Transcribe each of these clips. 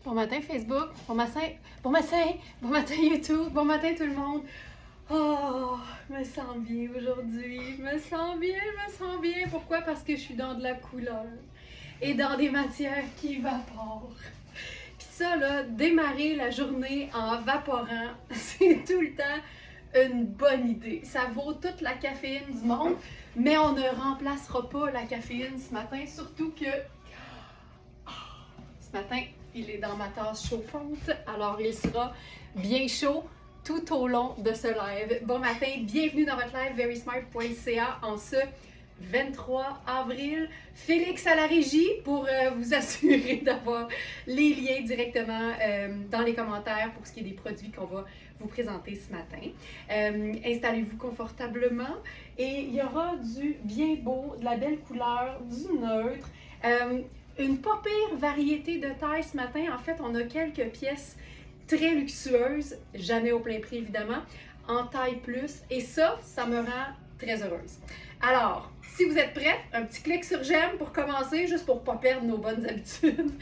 Bon matin Facebook, bon matin YouTube, bon matin tout le monde. Oh, je me sens bien aujourd'hui, je me sens bien. Pourquoi? Parce que je suis dans de la couleur et dans des matières qui évaporent. Puis ça, là, démarrer la journée en vaporant, c'est tout le temps une bonne idée. Ça vaut toute la caféine du monde, mais on ne remplacera pas la caféine ce matin, surtout que ce matin, il est dans ma tasse chauffante, alors il sera bien chaud tout au long de ce live. Bon matin, bienvenue dans votre live verysmart.ca en ce 23 avril. Félix à la régie pour vous assurer d'avoir les liens directement dans les commentaires pour ce qui est des produits qu'on va vous présenter ce matin. Installez-vous confortablement et il y aura du bien beau, de la belle couleur, du neutre. Une pas pire variété de tailles ce matin. En fait, on a quelques pièces très luxueuses, jamais au plein prix évidemment, en taille plus. Et ça me rend très heureuse. Alors, si vous êtes prêts, un petit clic sur j'aime pour commencer, juste pour ne pas perdre nos bonnes habitudes.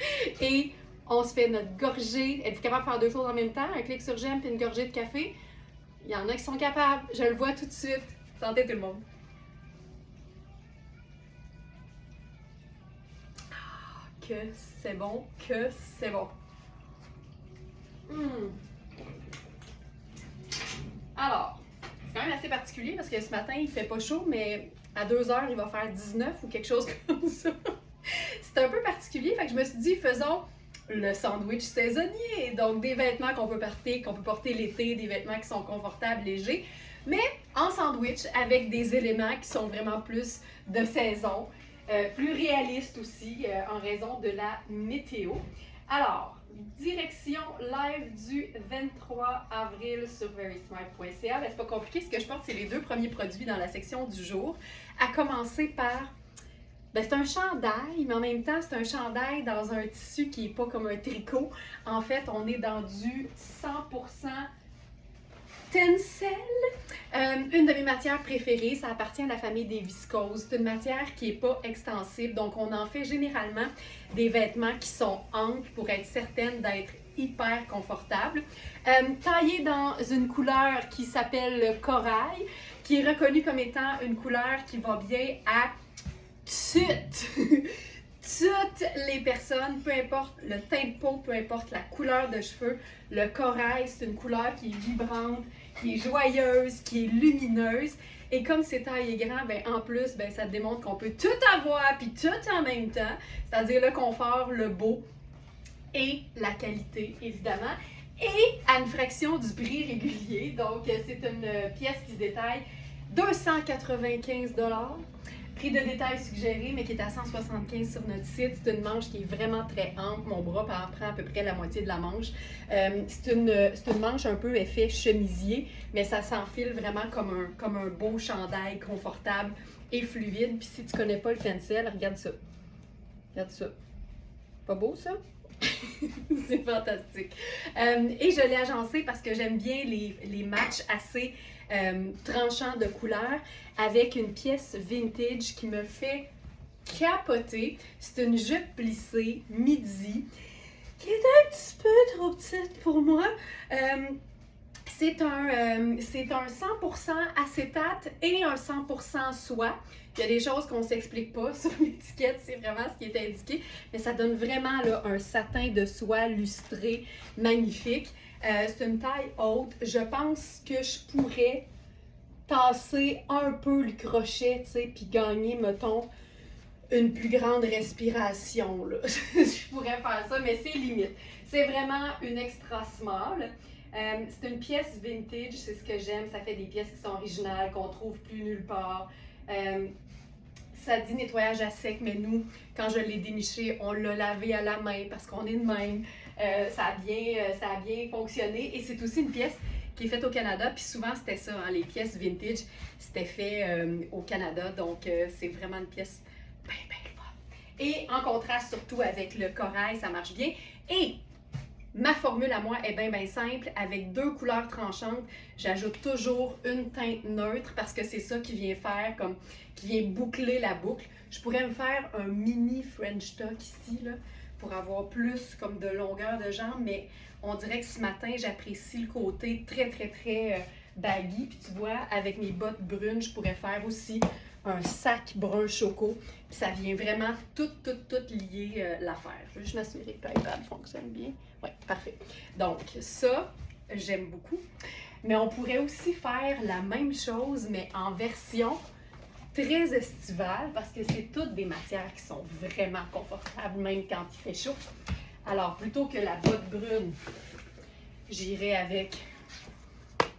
Et on se fait notre gorgée. Êtes-vous capable de faire deux choses en même temps? Un clic sur j'aime et une gorgée de café? Il y en a qui sont capables. Je le vois tout de suite. Santé tout le monde. Que c'est bon, que c'est bon. Alors, c'est quand même assez particulier parce que ce matin, il fait pas chaud, mais à 2h, il va faire 19 ou quelque chose comme ça. C'est un peu particulier, fait que je me suis dit, faisons le sandwich saisonnier. Donc, des vêtements qu'on peut porter l'été, des vêtements qui sont confortables, légers, mais en sandwich avec des éléments qui sont vraiment plus de saison. Plus réaliste aussi en raison de la météo. Alors, direction live du 23 avril sur verysmart.ca. C'est pas compliqué, ce que je porte, c'est les deux premiers produits dans la section du jour. À commencer par, c'est un chandail, mais en même temps, c'est un chandail dans un tissu qui n'est pas comme un tricot. En fait, on est dans du 100% tencel. Une de mes matières préférées, ça appartient à la famille des viscoses. C'est une matière qui n'est pas extensible, donc on en fait généralement des vêtements qui sont amples pour être certaine d'être hyper confortables. Taillé dans une couleur qui s'appelle le corail, qui est reconnue comme étant une couleur qui va bien à toutes les personnes, peu importe le teint de peau, peu importe la couleur de cheveux. Le corail, c'est une couleur qui est vibrante, qui est joyeuse, qui est lumineuse. Et comme c'est taillé grand, en plus, ça démontre qu'on peut tout avoir puis tout en même temps. C'est-à-dire le confort, le beau et la qualité, évidemment. Et à une fraction du prix régulier. Donc, c'est une pièce qui se détaille 295 $. Prix de détail suggéré, mais qui est à 175 sur notre site. C'est une manche qui est vraiment très ample. Mon bras prend à peu près la moitié de la manche. C'est une manche un peu effet chemisier, mais ça s'enfile vraiment comme un beau chandail confortable et fluide. Puis si tu connais pas le tencel, regarde ça. Regarde ça. Pas beau ça? C'est fantastique. Et je l'ai agencé parce que j'aime bien les matchs assez tranchants de couleurs avec une pièce vintage qui me fait capoter. C'est une jupe plissée midi qui est un petit peu trop petite pour moi. C'est un 100% acétate et un 100% soie. Il y a des choses qu'on ne s'explique pas sur l'étiquette, c'est vraiment ce qui est indiqué, mais ça donne vraiment là, un satin de soie lustré, magnifique. C'est une taille haute. Je pense que je pourrais tasser un peu le crochet, tu sais, puis gagner, mettons, une plus grande respiration, là. Je pourrais faire ça, mais c'est limite. C'est vraiment une extra small. C'est une pièce vintage, c'est ce que j'aime. Ça fait des pièces qui sont originales, qu'on trouve plus nulle part. Ça dit nettoyage à sec, mais nous, quand je l'ai déniché, on l'a lavé à la main parce qu'on est de même. Ça a bien fonctionné. Et c'est aussi une pièce qui est faite au Canada. Puis souvent, c'était ça, hein, les pièces vintage, c'était fait au Canada. Donc, c'est vraiment une pièce bien fun. Et en contraste, surtout avec le corail, ça marche bien. Et ma formule à moi est bien simple. Avec deux couleurs tranchantes, j'ajoute toujours une teinte neutre parce que c'est ça qui vient faire qui vient boucler la boucle. Je pourrais me faire un mini French tuck ici, là, pour avoir plus comme de longueur de jambe, mais on dirait que ce matin, j'apprécie le côté très baggy. Puis tu vois, avec mes bottes brunes, je pourrais faire aussi un sac brun choco. Puis ça vient vraiment tout lier l'affaire. Je veux juste m'assurer que l'iPad fonctionne bien. Oui, parfait. Donc ça, j'aime beaucoup. Mais on pourrait aussi faire la même chose, mais en version très estivale, parce que c'est toutes des matières qui sont vraiment confortables, même quand il fait chaud. Alors, plutôt que la botte brune, j'irai avec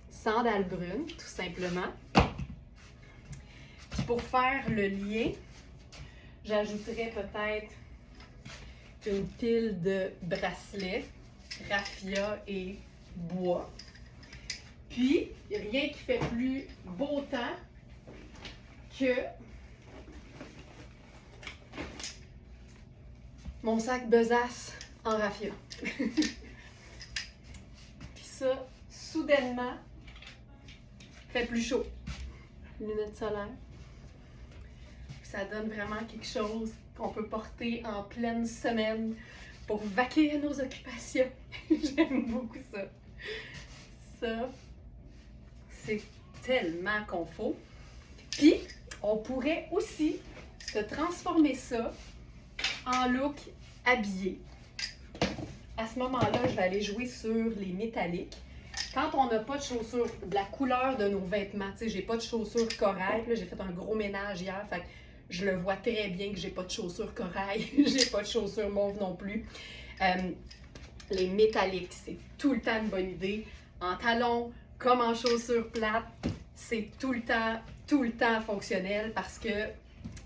sandales brunes, tout simplement. Puis pour faire le lien, j'ajouterais peut-être une pile de bracelets, raffia et bois. Puis, rien qui fait plus beau temps que mon sac besace en raffia. Puis ça, soudainement, fait plus chaud. Lunettes solaires. Ça donne vraiment quelque chose qu'on peut porter en pleine semaine pour vaquer à nos occupations. J'aime beaucoup ça. Ça, c'est tellement confort. Puis, on pourrait aussi se transformer ça en look habillé. À ce moment-là, je vais aller jouer sur les métalliques. Quand on n'a pas de chaussures, de la couleur de nos vêtements, tu sais, j'ai pas de chaussures corail, là, j'ai fait un gros ménage hier, fait que je le vois très bien que j'ai pas de chaussures corail, j'ai pas de chaussures mauve non plus. Les métalliques, c'est tout le temps une bonne idée. En talons, comme en chaussures plates, c'est tout le temps fonctionnel parce que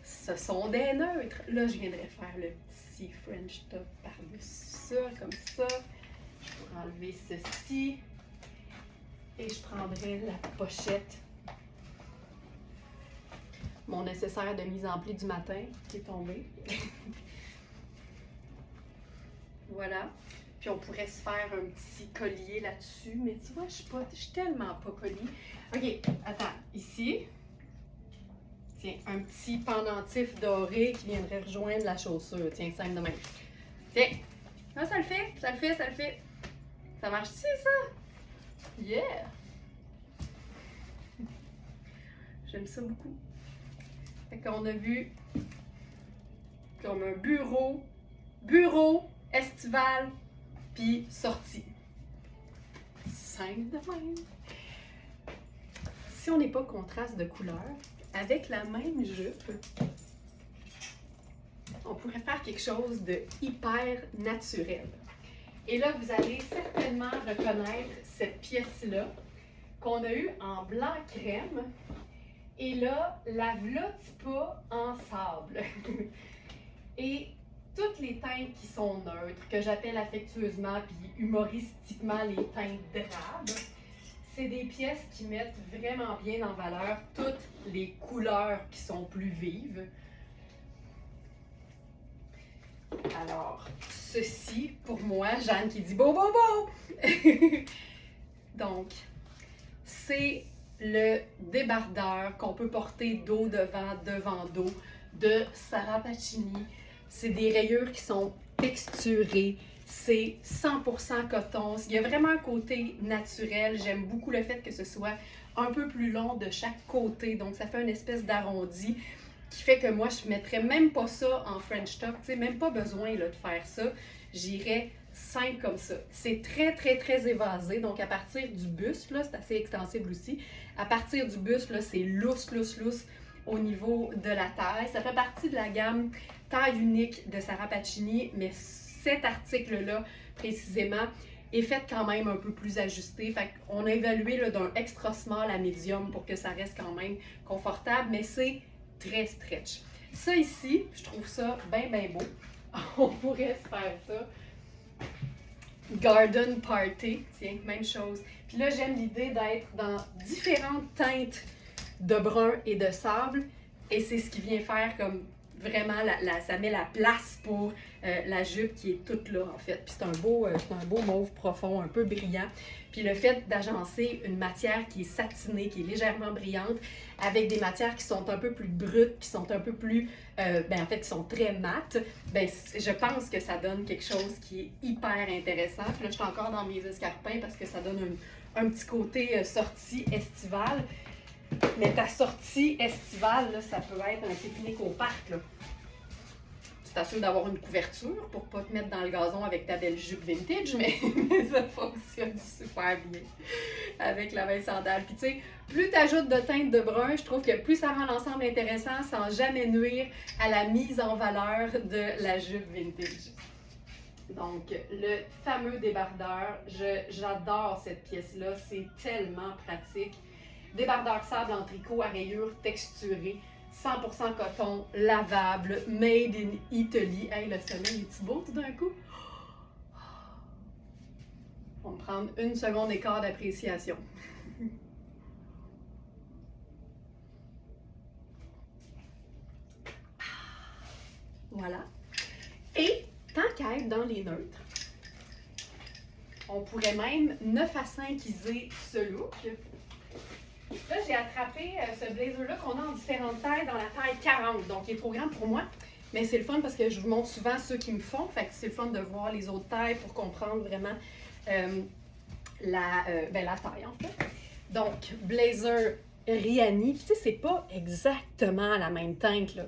ce sont des neutres. Là, je viendrais faire le petit French top par-dessus ça, comme ça. Je pourrais enlever ceci. Et je prendrai la pochette. Mon nécessaire de mise en pli du matin qui est tombé. Voilà. Puis on pourrait se faire un petit collier là-dessus. Mais tu vois, je suis tellement pas collier. OK, attends. Ici. Tiens, un petit pendentif doré qui viendrait rejoindre la chaussure. Tiens, simple de même. Tiens. Ah, ça le fait, ça le fait, ça le fait. Ça marche-tu, ça? Yeah! J'aime ça beaucoup. Fait qu'on a vu comme un bureau estival, puis sortie. Simple de même. Si on n'est pas contraste de couleur, avec la même jupe, on pourrait faire quelque chose de hyper naturel. Et là, vous allez certainement reconnaître cette pièce-là qu'on a eue en blanc crème. Et là, la v'là-tu pas en sable. Et toutes les teintes qui sont neutres, que j'appelle affectueusement puis humoristiquement les teintes drabes, c'est des pièces qui mettent vraiment bien en valeur toutes les couleurs qui sont plus vives. Alors, ceci, pour moi, Jeanne qui dit « Bon! » Donc, c'est le débardeur qu'on peut porter dos devant dos de Sarah Pacini. C'est des rayures qui sont texturées. C'est 100% coton. Il y a vraiment un côté naturel. J'aime beaucoup le fait que ce soit un peu plus long de chaque côté. Donc, ça fait une espèce d'arrondi qui fait que moi, je ne mettrais même pas ça en French top. Tu sais, même pas besoin là, de faire ça. J'irais simple comme ça. C'est très évasé. Donc, à partir du buste, là, c'est assez extensible aussi. À partir du buste, là, c'est lousse au niveau de la taille. Ça fait partie de la gamme taille unique de Sarah Pacini, mais cet article-là, précisément, est fait quand même un peu plus ajusté. Fait qu'on a évalué là, d'un extra small à medium pour que ça reste quand même confortable, mais c'est très stretch. Ça ici, je trouve ça bien beau. On pourrait se faire ça. Garden Party, tiens, même chose. Puis là, j'aime l'idée d'être dans différentes teintes de brun et de sable. Et c'est ce qui vient faire comme vraiment, ça met la place pour la jupe qui est toute là, en fait. Puis c'est un beau mauve profond, un peu brillant. Puis le fait d'agencer une matière qui est satinée, qui est légèrement brillante, avec des matières qui sont un peu plus brutes, qui sont un peu plus, en fait, qui sont très mates, je pense que ça donne quelque chose qui est hyper intéressant. Puis là, je suis encore dans mes escarpins parce que ça donne un petit côté sortie estivale. Mais ta sortie estivale, là, ça peut être un pique-nique au parc, là. Tu t'assures d'avoir une couverture pour pas te mettre dans le gazon avec ta belle jupe vintage, mais ça fonctionne super bien avec la belle sandale. Puis tu sais, plus tu ajoutes de teinte de brun, je trouve que plus ça rend l'ensemble intéressant sans jamais nuire à la mise en valeur de la jupe vintage. Donc, le fameux débardeur, j'adore cette pièce-là, c'est tellement pratique. Débardeur sable en tricot à rayures texturées, 100% coton, lavable, made in Italy. Hey, le soleil est-tu beau tout d'un coup? On va me prendre 1 seconde et quart d'appréciation. Voilà. Et tant qu'à être dans les neutres, on pourrait même 9 à 5iser ce look. Là, j'ai attrapé ce blazer-là qu'on a en différentes tailles dans la taille 40, donc il est trop grand pour moi. Mais c'est le fun parce que je vous montre souvent ceux qui me font, fait que c'est le fun de voir les autres tailles pour comprendre vraiment la taille en fait. Donc, blazer Riani, tu sais, c'est pas exactement la même teinte, là.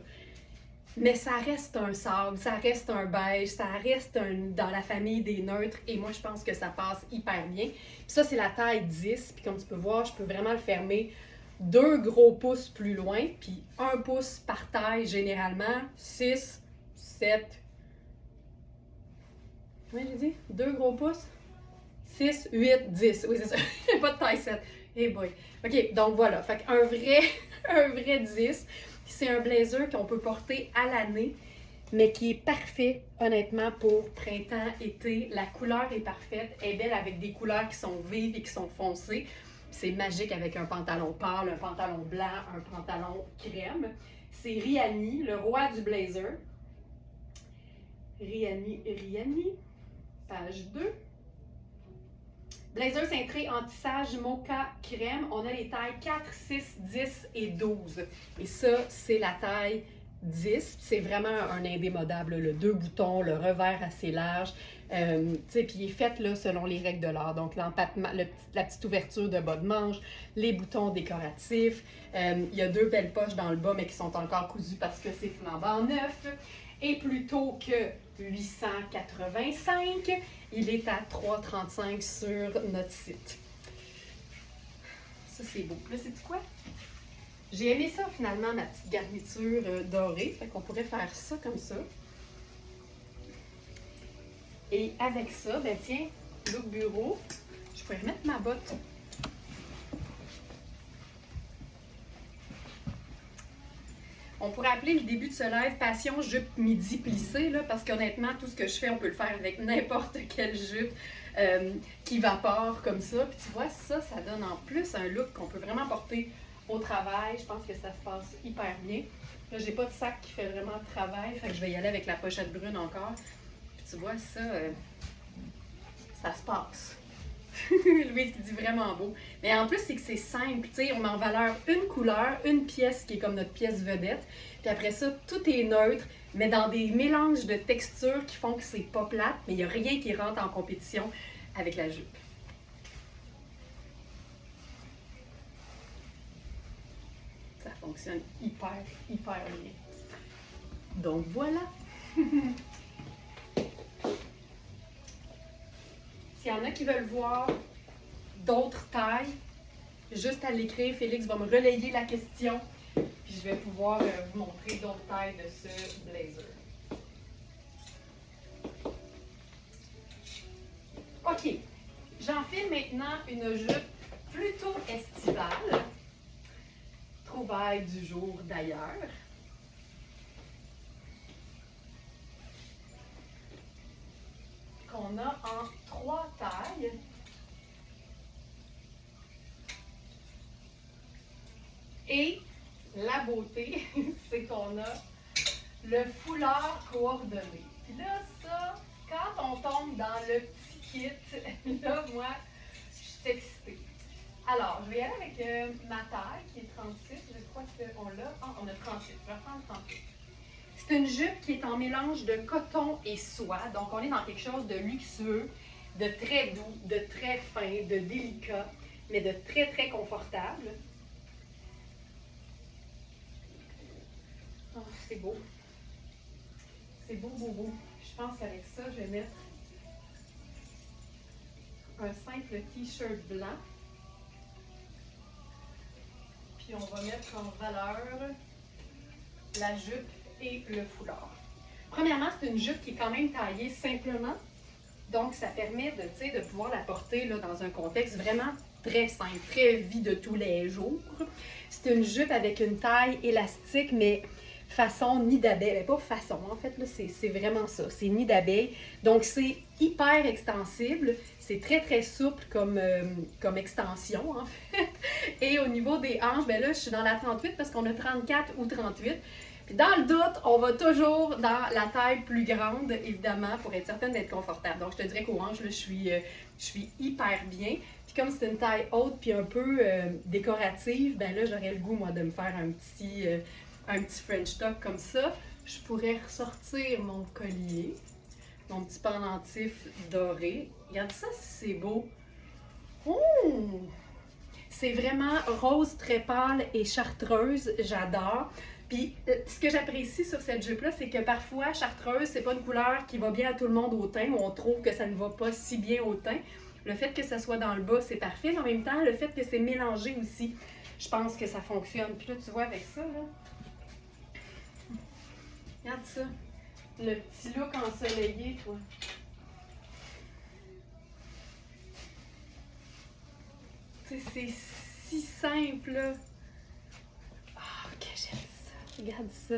Mais ça reste un sable, ça reste un beige, ça reste dans la famille des neutres et moi je pense que ça passe hyper bien. Puis ça c'est la taille 10, puis comme tu peux voir, je peux vraiment le fermer 2 gros pouces plus loin, puis 1 pouce par taille généralement, 6, 7, oui j'ai dit, 2 gros pouces, 6, 8, 10, oui c'est ça, il n'y a pas de taille 7, hey boy. Ok, donc voilà, fait qu'un vrai 10. C'est un blazer qu'on peut porter à l'année, mais qui est parfait, honnêtement, pour printemps, été. La couleur est parfaite, elle est belle avec des couleurs qui sont vives et qui sont foncées. C'est magique avec un pantalon pâle, un pantalon blanc, un pantalon crème. C'est Riani, le roi du blazer. Riani, page 2. Blazer cintré en tissage mocha crème. On a les tailles 4, 6, 10 et 12. Et ça, c'est la taille 10. C'est vraiment un indémodable. Le 2 boutons, le revers assez large. Puis il est fait là, selon les règles de l'art. Donc l'empattement, la petite ouverture de bas de manche, les boutons décoratifs. Il y a 2 belles poches dans le bas, mais qui sont encore cousues parce que c'est flambant neuf. Et plutôt que 885, il est à 3,35 sur notre site. Ça, c'est beau. Là, c'est quoi? J'ai aimé ça, finalement, ma petite garniture dorée. Fait qu'on pourrait faire ça comme ça. Et avec ça, ben tiens, look bureau, je pourrais remettre ma botte. On pourrait appeler le début de ce live Passion jupe midi plissée, là, parce qu'honnêtement, tout ce que je fais, on peut le faire avec n'importe quelle jupe qui vapore comme ça. Puis tu vois, ça donne en plus un look qu'on peut vraiment porter au travail. Je pense que ça se passe hyper bien. Là, j'ai pas de sac qui fait vraiment de travail, fait que je vais y aller avec la pochette brune encore. Puis tu vois, ça se passe. Louise qui dit vraiment beau. Mais en plus, c'est que c'est simple. Tu sais, on met en valeur une couleur, une pièce qui est comme notre pièce vedette. Puis après ça, tout est neutre, mais dans des mélanges de textures qui font que c'est pas plate, mais il n'y a rien qui rentre en compétition avec la jupe. Ça fonctionne hyper bien. Donc voilà. S'il y en a qui veulent voir d'autres tailles, juste à l'écrire, Félix va me relayer la question, puis je vais pouvoir vous montrer d'autres tailles de ce blazer. OK, j'enfile maintenant une jupe plutôt estivale, trouvaille du jour d'ailleurs. Qu'on a en 3 tailles. Et la beauté, c'est qu'on a le foulard coordonné. Puis là, ça, quand on tombe dans le petit kit, là, moi, je suis excitée. Alors, je vais y aller avec ma taille qui est 36. Je crois qu'on l'a. Ah, on a 38. Je vais prendre 38. C'est une jupe qui est en mélange de coton et soie. Donc, on est dans quelque chose de luxueux, de très doux, de très fin, de délicat, mais de très, très confortable. Oh, c'est beau. C'est beau, beau, beau. Je pense qu'avec ça, je vais mettre un simple t-shirt blanc. Puis on va mettre en valeur la jupe et le foulard. Premièrement, c'est une jupe qui est quand même taillée simplement. Donc, ça permet de pouvoir la porter là, dans un contexte vraiment très simple, très vie de tous les jours. C'est une jupe avec une taille élastique, mais façon nid d'abeille. Pas façon, en fait, là, c'est vraiment ça. C'est nid d'abeille. Donc, c'est hyper extensible. C'est très, très souple comme extension, en fait. Et au niveau des hanches, ben là, je suis dans la 38 parce qu'on a 34 ou 38. Puis dans le doute, on va toujours dans la taille plus grande, évidemment, pour être certaine d'être confortable. Donc, je te dirais qu'aux hanches, là, je suis hyper bien. Puis comme c'est une taille haute puis un peu décorative, ben là, j'aurais le goût, moi, de me faire un petit French tuck comme ça. Je pourrais ressortir mon collier, mon petit pendentif doré. Regarde ça, c'est beau. Oh! C'est vraiment rose très pâle et chartreuse. J'adore. Puis, ce que j'apprécie sur cette jupe-là, c'est que parfois, chartreuse, c'est pas une couleur qui va bien à tout le monde au teint, ou on trouve que ça ne va pas si bien au teint. Le fait que ça soit dans le bas, c'est parfait, mais en même temps, le fait que c'est mélangé aussi, je pense que ça fonctionne. Puis là, tu vois, avec ça, là, regarde ça, le petit look ensoleillé, toi. Tu sais, c'est si simple, là. Ah, que j'aime ça. Regarde ça.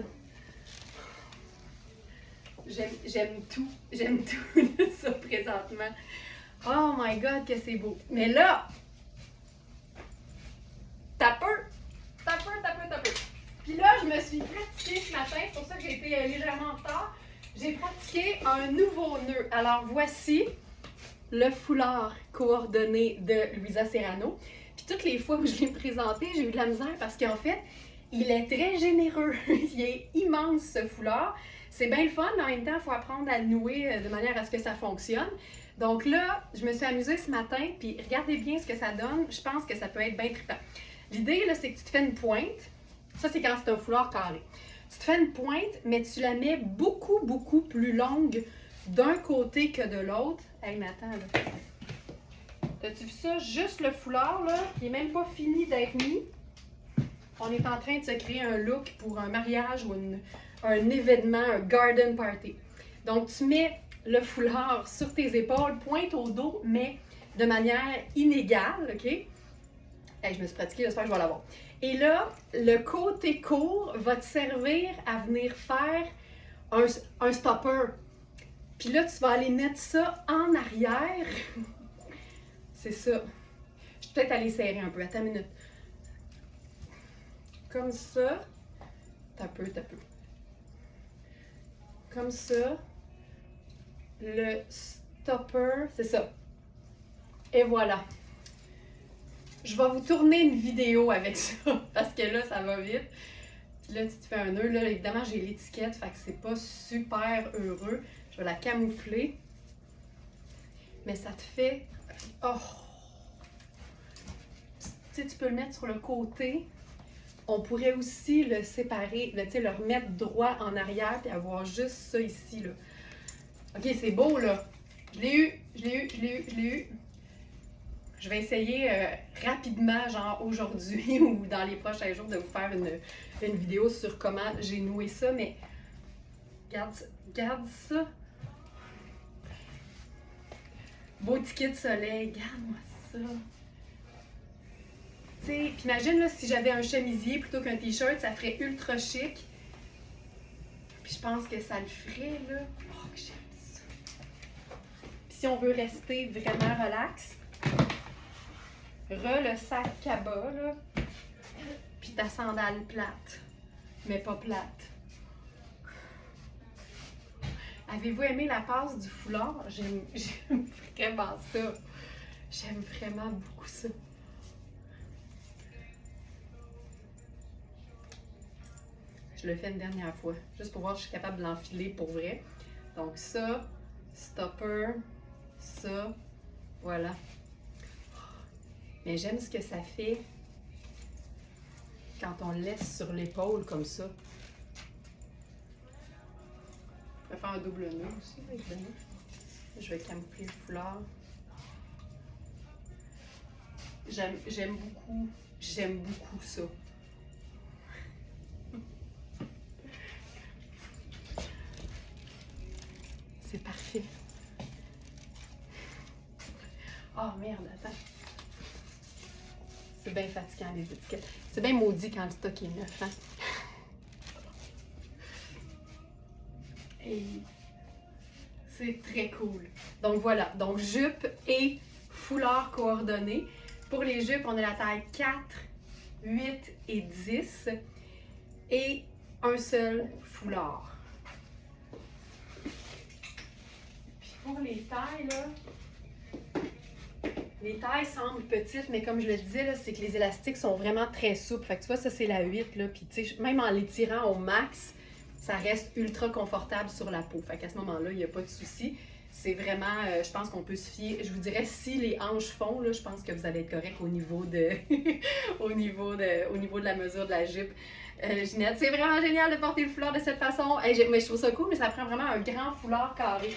J'aime tout de ça présentement. Oh my God, que c'est beau. Mais là, t'as peu. Puis là, je me suis pratiquée ce matin, c'est pour ça que j'ai été légèrement en retard. J'ai pratiqué un nouveau nœud. Alors voici le foulard coordonné de Louisa Serrano. Puis toutes les fois où je l'ai présenté, j'ai eu de la misère parce qu'en fait, il est très généreux. Il est immense ce foulard. C'est bien le fun, mais en même temps, il faut apprendre à le nouer de manière à ce que ça fonctionne. Donc là, je me suis amusée ce matin, puis regardez bien ce que ça donne. Je pense que ça peut être bien trippant. L'idée, là, c'est que tu te fais une pointe. Ça, c'est quand c'est un foulard carré. Tu te fais une pointe, mais tu la mets beaucoup, beaucoup plus longue d'un côté que de l'autre. Hey, mais attends, là. T'as-tu vu ça? Juste le foulard, là, qui n'est même pas fini d'être mis. On est en train de se créer un look pour un mariage ou un événement, un garden party. Donc, tu mets le foulard sur tes épaules, pointe au dos, mais de manière inégale, OK? Hey, je me suis pratiquée, j'espère que je vais l'avoir. Et là, le côté court va te servir à venir faire un stopper. Puis là, tu vas aller mettre ça en arrière. C'est ça. Je vais peut-être aller serrer un peu. Attends une minute. Comme ça. T'as peu. Comme ça. Le stopper, c'est ça. Et voilà. Je vais vous tourner une vidéo avec ça, parce que là, ça va vite. Puis là, tu te fais un nœud. Là, évidemment, j'ai l'étiquette, fait que c'est pas super heureux. Je vais la camoufler. Mais ça te fait... Oh! Tu sais, tu peux le mettre sur le côté. On pourrait aussi le séparer, tu sais, le remettre droit en arrière puis avoir juste ça ici, là. OK, c'est beau, là. Je l'ai eu. Je vais essayer rapidement, genre aujourd'hui ou dans les prochains jours, de vous faire une vidéo sur comment j'ai noué ça, mais regarde ça. Beau ticket de soleil, regarde-moi ça. Tu sais, puis imagine là, si j'avais un chemisier plutôt qu'un t-shirt, ça ferait ultra chic. Puis je pense que ça le ferait, là. Oh, que j'aime ça. Puis si on veut rester vraiment relax, le sac cabas, là. Puis ta sandale plate, mais pas plate. Avez-vous aimé la passe du foulard? J'aime vraiment ça. J'aime vraiment beaucoup ça. Je le fais une dernière fois, juste pour voir si je suis capable de l'enfiler pour vrai. Donc ça, stopper, ça, voilà. Mais j'aime ce que ça fait quand on le laisse sur l'épaule comme ça. Je vais faire un double nœud aussi avec le nœud. Je vais camoufler le foulard. J'aime beaucoup ça. C'est parfait. Oh merde, attends. C'est bien fatigant les étiquettes. C'est bien maudit quand le stock est neuf, hein? Et c'est très cool. Donc voilà, donc jupe et foulard coordonné. Pour les jupes, on a la taille 4, 8 et 10 et un seul foulard. Puis pour les tailles, là, les tailles semblent petites, mais comme je le disais, c'est que les élastiques sont vraiment très souples. Fait que tu vois, ça c'est la 8, là, puis tu sais, même en l'étirant au max, ça reste ultra confortable sur la peau. Fait qu'à ce moment-là, il n'y a pas de souci. C'est vraiment, je pense qu'on peut se fier. Je vous dirais, si les hanches font, là, je pense que vous allez être correct au niveau de, au niveau de la mesure de la jupe. Ginette, c'est vraiment génial de porter le foulard de cette façon. Mais je trouve ça cool, mais ça prend vraiment un grand foulard carré.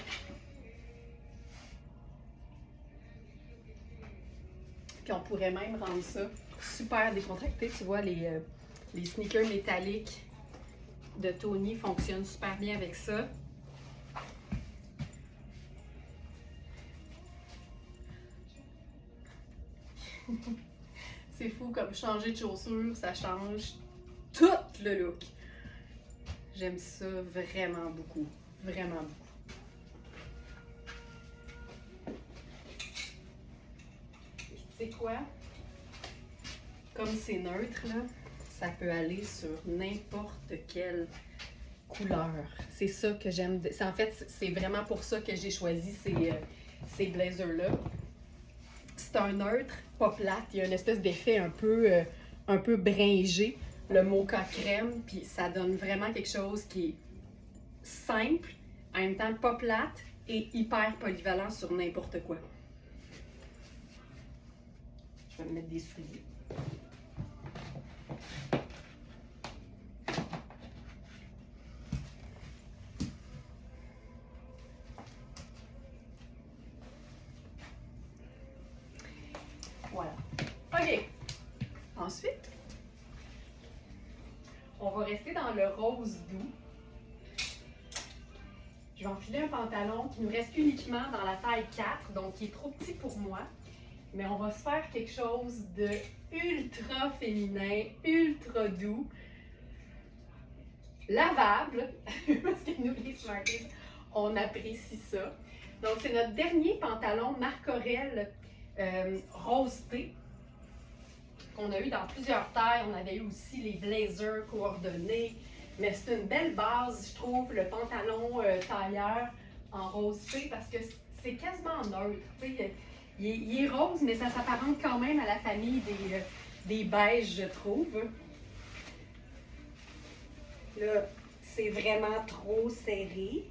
Puis on pourrait même rendre ça super décontracté. Tu vois, les sneakers métalliques de Tony fonctionnent super bien avec ça. C'est fou comme changer de chaussures, ça change tout le look. J'aime ça vraiment beaucoup. Vraiment beaucoup. Tu sais quoi? Comme c'est neutre, là, ça peut aller sur n'importe quelle couleur. C'est ça que j'aime. En fait, c'est vraiment pour ça que j'ai choisi ces blazers-là. C'est un neutre, pas plate. Il y a une espèce d'effet un peu bringé, le mocha crème, puis ça donne vraiment quelque chose qui est simple, en même temps pas plate et hyper polyvalent sur n'importe quoi. Je vais me mettre des souliers. Voilà. OK. Ensuite, on va rester dans le rose doux. Je vais enfiler un pantalon qui nous reste uniquement dans la taille 4, donc qui est trop petit pour moi. Mais on va se faire quelque chose de ultra féminin, ultra doux, lavable, parce que nous, les Smarties, on apprécie ça. Donc, c'est notre dernier pantalon Marc Aurèle rose thé qu'on a eu dans plusieurs tailles. On avait eu aussi les blazers coordonnés, mais c'est une belle base, je trouve, le pantalon tailleur en rose thé parce que c'est quasiment neutre. Il est rose, mais ça s'apparente quand même à la famille des beiges, je trouve. Là, c'est vraiment trop serré.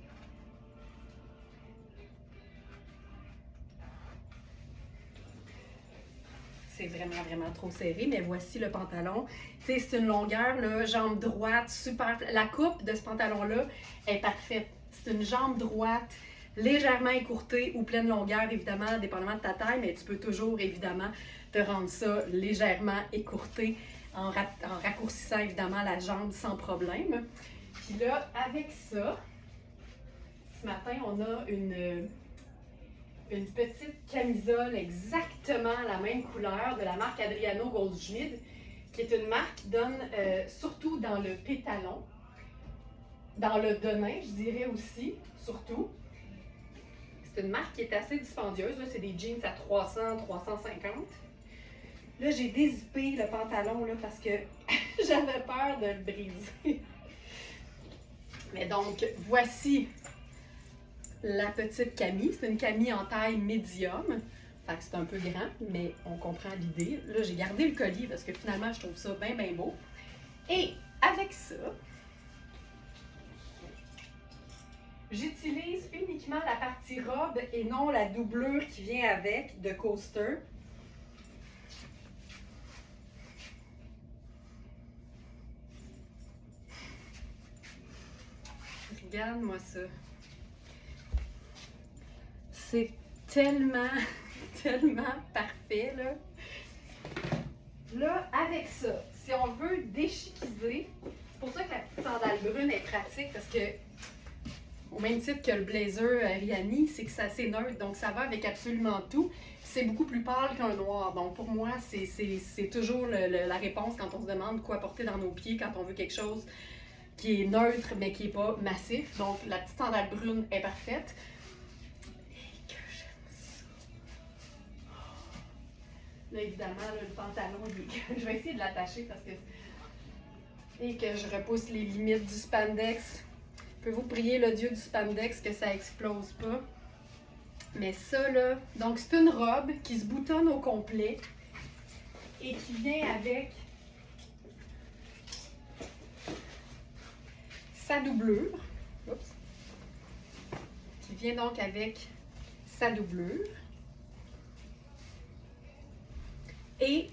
C'est vraiment trop serré, mais voici le pantalon. Tu sais, c'est une longueur, là, jambe droite, super. La coupe de ce pantalon-là est parfaite. C'est une jambe droite, légèrement écourtée ou pleine longueur, évidemment, dépendamment de ta taille, mais tu peux toujours, évidemment, te rendre ça légèrement écourté en raccourcissant, évidemment, la jambe sans problème. Puis là, avec ça, ce matin, on a une petite camisole exactement la même couleur de la marque Adriano Goldschmidt, qui est une marque qui donne surtout dans le pétalon, dans le denim, je dirais aussi, surtout. C'est une marque qui est assez dispendieuse, c'est des jeans à 300, 350. Là, j'ai dézippé le pantalon là, parce que J'avais peur de le briser. Mais donc, voici la petite Camille. C'est une Camille en taille médium. Fait que c'est un peu grand, mais on comprend l'idée. Là, j'ai gardé le colis parce que finalement, je trouve ça bien, bien beau. Et avec ça, j'utilise uniquement la partie robe et non la doublure qui vient avec de coaster. Regarde-moi ça. C'est tellement, tellement parfait, là. Là, avec ça, si on veut déchiquiser, c'est pour ça que la petite sandale brune est pratique, parce que, au même titre que le blazer Rihanni, c'est que c'est assez neutre, donc ça va avec absolument tout. C'est beaucoup plus pâle qu'un noir, donc pour moi, c'est toujours la réponse quand on se demande quoi porter dans nos pieds, quand on veut quelque chose qui est neutre, mais qui n'est pas massif. Donc, la petite sandale brune est parfaite. Et que j'aime ça! Là, évidemment, là, le pantalon, je vais essayer de l'attacher parce que... Et que je repousse les limites du spandex. Pouvez-vous prier le Dieu du spandex que ça explose pas? Mais ça, là... Donc, c'est une robe qui se boutonne au complet et qui vient avec sa doublure. Oups. Qui vient donc avec sa doublure. Et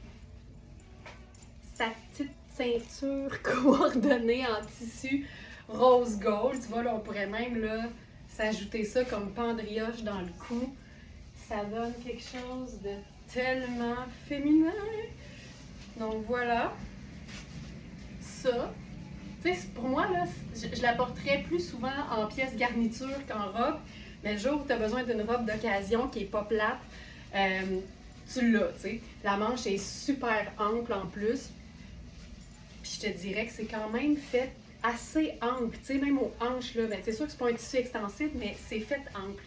sa petite ceinture coordonnée en tissu rose gold. Tu vois, là, on pourrait même là s'ajouter ça comme pendrioche dans le cou. Ça donne quelque chose de tellement féminin. Donc voilà. Ça. Tu sais, pour moi, là, je la porterais plus souvent en pièce garniture qu'en robe. Mais le jour où tu as besoin d'une robe d'occasion qui n'est pas plate, tu l'as, tu sais. La manche est super ample en plus. Puis je te dirais que c'est quand même fait assez ample, tu sais, même aux hanches, là. Ben, c'est sûr que c'est pas un tissu extensif, mais c'est fait ample.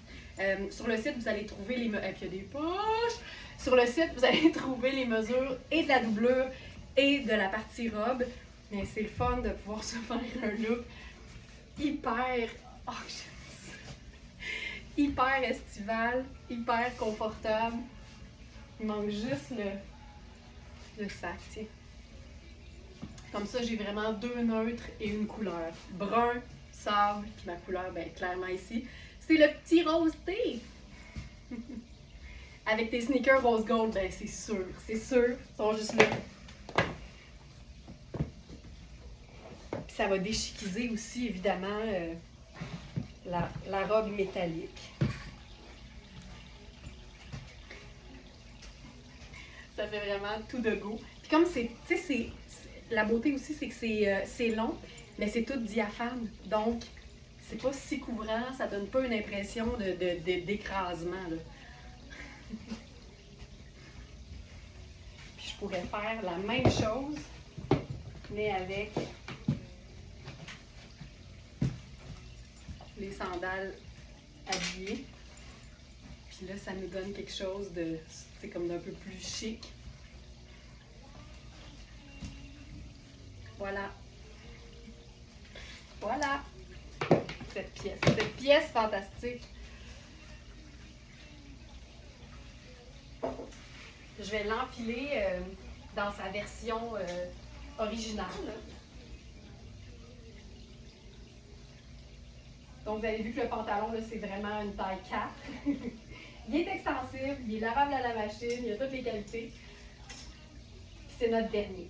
Sur le site, vous allez trouver les mesures. Et puis il y a des poches! Sur le site, vous allez trouver les mesures et de la doublure et de la partie robe. Mais c'est le fun de pouvoir se faire un look hyper... Oh, j'aime ça! Hyper estival, hyper confortable. Il manque juste le sac, tiens. Comme ça, j'ai vraiment deux neutres et une couleur. Brun, sable, puis ma couleur, ben clairement ici, c'est le petit rose thé! Avec tes sneakers rose gold, ben c'est sûr, ils sont juste là. Puis ça va déchiquiser aussi, évidemment, la robe métallique. Ça fait vraiment tout de go. Puis comme c'est, tu sais, la beauté aussi, c'est que c'est long, mais c'est tout diaphane. Donc, c'est pas si couvrant, ça donne pas une impression d'écrasement, là. Puis je pourrais faire la même chose, mais avec les sandales habillées. Puis là, ça nous donne quelque chose de, c'est comme d'un peu plus chic. Voilà. Voilà. Cette pièce fantastique. Je vais l'enfiler dans sa version originale. Donc, vous avez vu que le pantalon, là, c'est vraiment une taille 4. Il est extensible, il est lavable à la machine, il a toutes les qualités. C'est notre dernier.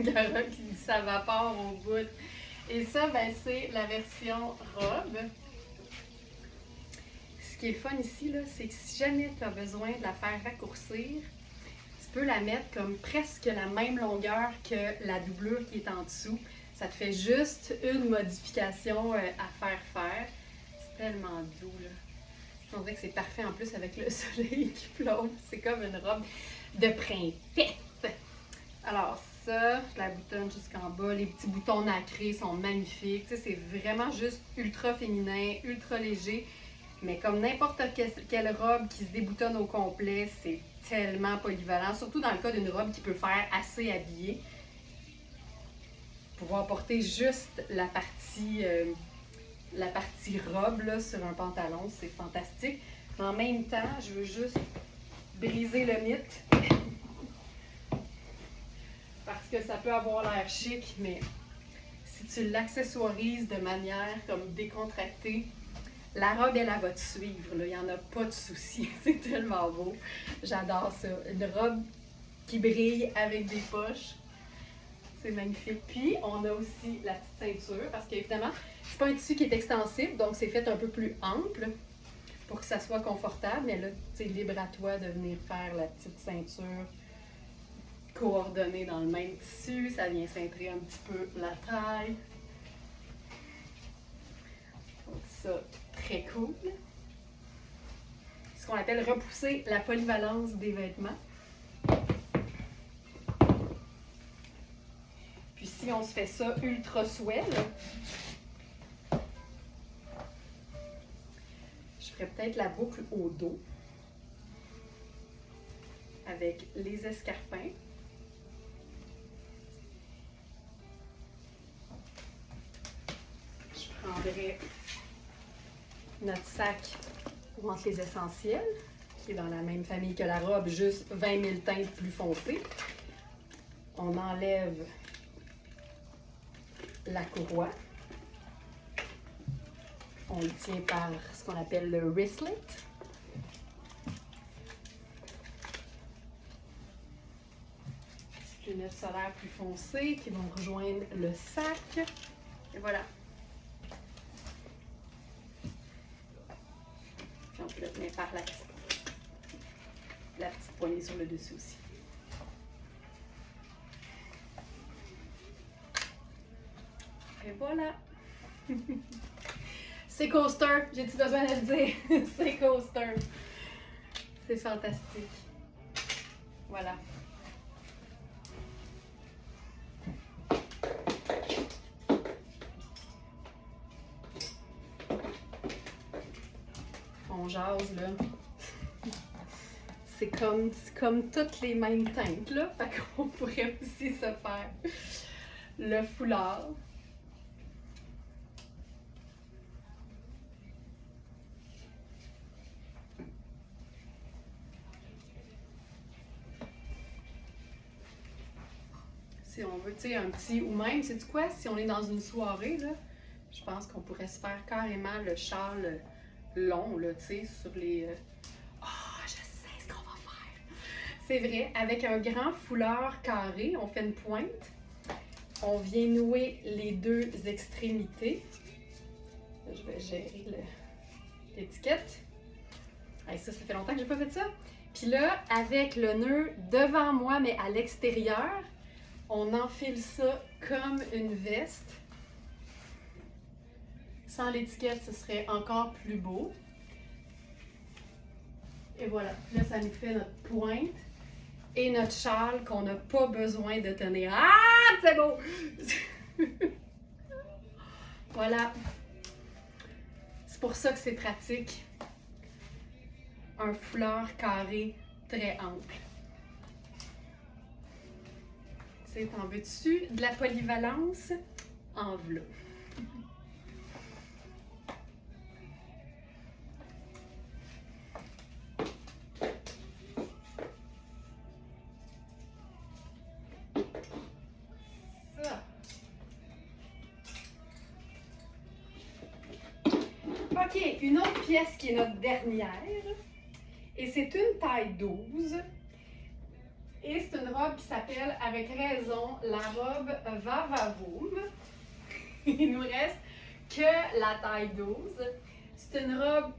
Cara qui dit ça vapore au bout. Et ça, ben, c'est la version robe. Ce qui est le fun ici, là, c'est que si jamais tu as besoin de la faire raccourcir, tu peux la mettre comme presque la même longueur que la doublure qui est en dessous. Ça te fait juste une modification à faire. C'est tellement doux, là. On dirait que c'est parfait en plus avec le soleil qui plombe. C'est comme une robe de princesse. Alors ça, je la boutonne jusqu'en bas. Les petits boutons nacrés sont magnifiques. Tu sais, c'est vraiment juste ultra féminin, ultra léger. Mais comme n'importe quelle robe qui se déboutonne au complet, c'est tellement polyvalent. Surtout dans le cas d'une robe qui peut faire assez habillée. Pouvoir porter juste la partie robe là, sur un pantalon, c'est fantastique. Mais en même temps, je veux juste briser le mythe. Parce que ça peut avoir l'air chic, mais si tu l'accessoirises de manière comme décontractée, la robe, elle va te suivre. Il n'y en a pas de souci. C'est tellement beau. J'adore ça. Une robe qui brille avec des poches. C'est magnifique. Puis, on a aussi la petite ceinture parce qu'évidemment, c'est pas un tissu qui est extensible, donc c'est fait un peu plus ample pour que ça soit confortable. Mais là, c'est libre à toi de venir faire la petite ceinture coordonnée dans le même tissu. Ça vient cintrer un petit peu la taille. Donc ça, très cool. Ce qu'on appelle repousser la polyvalence des vêtements. Puis si on se fait ça ultra swell, je ferais peut-être la boucle au dos avec les escarpins. Je prendrais notre sac pour entre les essentiels, qui est dans la même famille que la robe, juste 20 000 teintes plus foncées. On enlève la courroie. On le tient par ce qu'on appelle le wristlet. Lunettes solaires plus foncées qui vont rejoindre le sac. Et voilà. Puis on peut le tenir par la petite poignée sur le dessus aussi. Et voilà. C'est coaster. J'ai-tu besoin de le dire? C'est coaster. C'est fantastique. Voilà. On jase, là. C'est comme toutes les mêmes teintes, là. Fait qu'on pourrait aussi se faire le foulard. Si on veut, tu sais, un petit, ou même, sais-tu quoi, si on est dans une soirée, là, je pense qu'on pourrait se faire carrément le châle long, là, tu sais, sur les... je sais ce qu'on va faire! C'est vrai, avec un grand foulard carré, on fait une pointe, on vient nouer les deux extrémités. Là, je vais gérer l'étiquette. Hey, ça fait longtemps que j'ai pas fait ça. Puis là, avec le nœud devant moi, mais à l'extérieur, on enfile ça comme une veste. Sans l'étiquette, ce serait encore plus beau. Et voilà. Là, ça nous fait notre pointe et notre châle qu'on n'a pas besoin de tenir. Ah, c'est beau! Voilà. C'est pour ça que c'est pratique. Un foulard carré très ample. Tu sais, t'en veux-tu de la polyvalence? En v'là. Ça. OK, une autre pièce qui est notre dernière. Et c'est une taille 12. Et c'est une robe qui s'appelle, avec raison, la robe Va-Va-Voom. Il nous reste que la taille 12. C'est une robe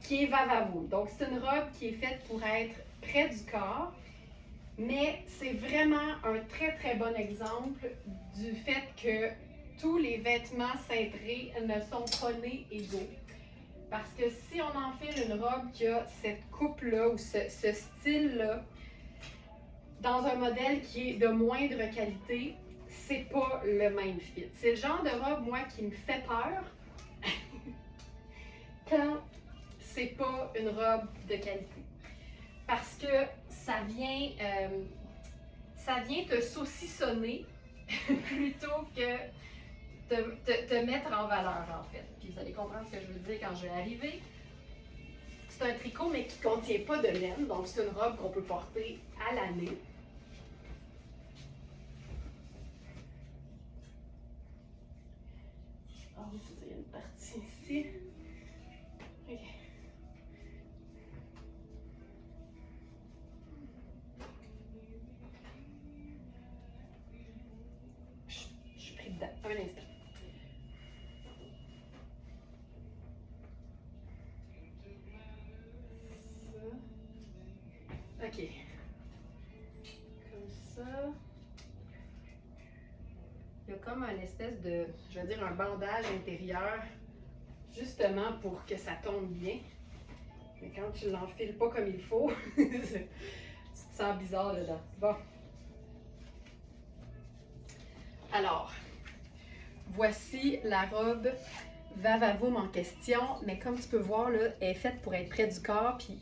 qui est Va-Va-Voom. Donc, c'est une robe qui est faite pour être près du corps, mais c'est vraiment un très, très bon exemple du fait que tous les vêtements cintrés ne sont pas nés égaux. Parce que si on enfile une robe qui a cette coupe-là ou ce style-là, dans un modèle qui est de moindre qualité, c'est pas le même fit. C'est le genre de robe, moi, qui me fait peur quand c'est pas une robe de qualité. Parce que ça vient te saucissonner plutôt que te mettre en valeur, en fait. Puis vous allez comprendre ce que je veux dire quand je vais arriver. C'est un tricot, mais qui ne contient pas de laine, donc c'est une robe qu'on peut porter à l'année. Ah oui, c'est ça, il y a une partie ici. OK. Je suis pris dedans. Un instant. OK. Comme ça. Il y a comme un espèce de, je veux dire, un bandage intérieur, justement pour que ça tombe bien. Mais quand tu l'enfiles pas comme il faut, tu te sens bizarre dedans. Bon. Alors, voici la robe Va-Va-Voom en question. Mais comme tu peux voir, là, elle est faite pour être près du corps, puis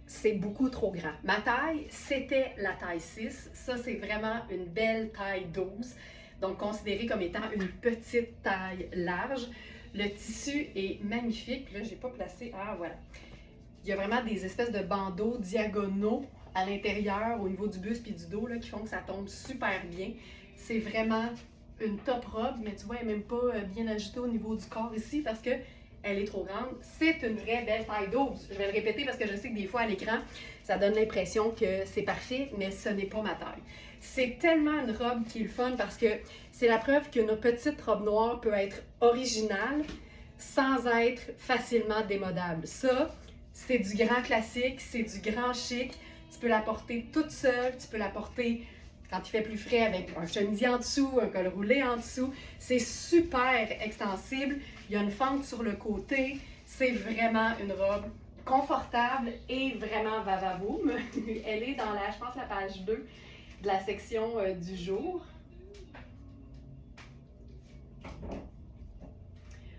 c'est beaucoup trop grand. Ma taille, c'était la taille 6. Ça, c'est vraiment une belle taille 12. Donc, considérée comme étant une petite taille large. Le tissu est magnifique. Là, j'ai pas placé... Ah, voilà. Il y a vraiment des espèces de bandeaux diagonaux à l'intérieur, au niveau du buste et du dos, là, qui font que ça tombe super bien. C'est vraiment une top robe, mais tu vois, elle n'est même pas bien ajoutée au niveau du corps ici parce que elle est trop grande. C'est une vraie belle taille 12. Je vais le répéter parce que je sais que des fois à l'écran, ça donne l'impression que c'est parfait, mais ce n'est pas ma taille. C'est tellement une robe qui est le fun parce que c'est la preuve qu'une petite robe noire peut être originale sans être facilement démodable. Ça, c'est du grand classique, c'est du grand chic. Tu peux la porter toute seule, tu peux la porter quand il fait plus frais avec un chemisier en dessous, un col roulé en dessous. C'est super extensible. Il y a une fente sur le côté. C'est vraiment une robe confortable et vraiment Va-Va-Voom. Elle est dans la, je pense, la page 2 de la section du jour.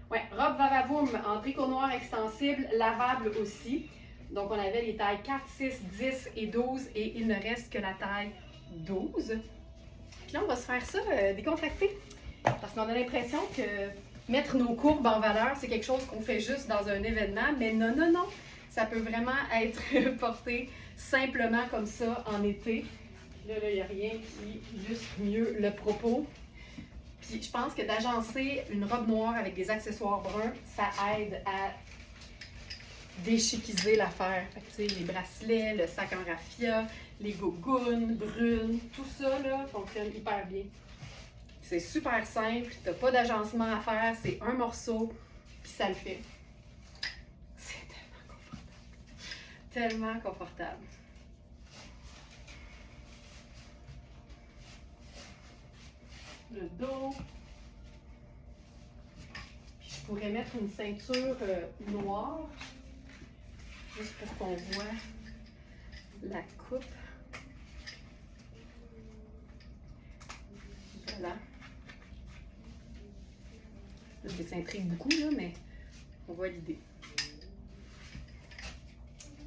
Ouais, robe Va-Va-Voom en tricot noir extensible, lavable aussi. Donc, on avait les tailles 4, 6, 10 et 12 et il ne reste que la taille 12. Puis là, on va se faire ça décontracté parce qu'on a l'impression que mettre nos courbes en valeur, c'est quelque chose qu'on fait juste dans un événement, mais non, non, non. Ça peut vraiment être porté simplement comme ça en été. Puis là, il n'y a rien qui illustre mieux le propos. Puis je pense que d'agencer une robe noire avec des accessoires bruns, ça aide à déchiquiser l'affaire. Fait que tu sais, les bracelets, le sac en raffia, les gougounes brunes, tout ça là fonctionne hyper bien. C'est super simple, t'as pas d'agencement à faire, c'est un morceau, puis ça le fait. C'est tellement confortable. Tellement confortable. Le dos. Puis je pourrais mettre une ceinture noire, juste pour qu'on voit la coupe. Voilà. Je les intrigue beaucoup, là, mais on voit l'idée.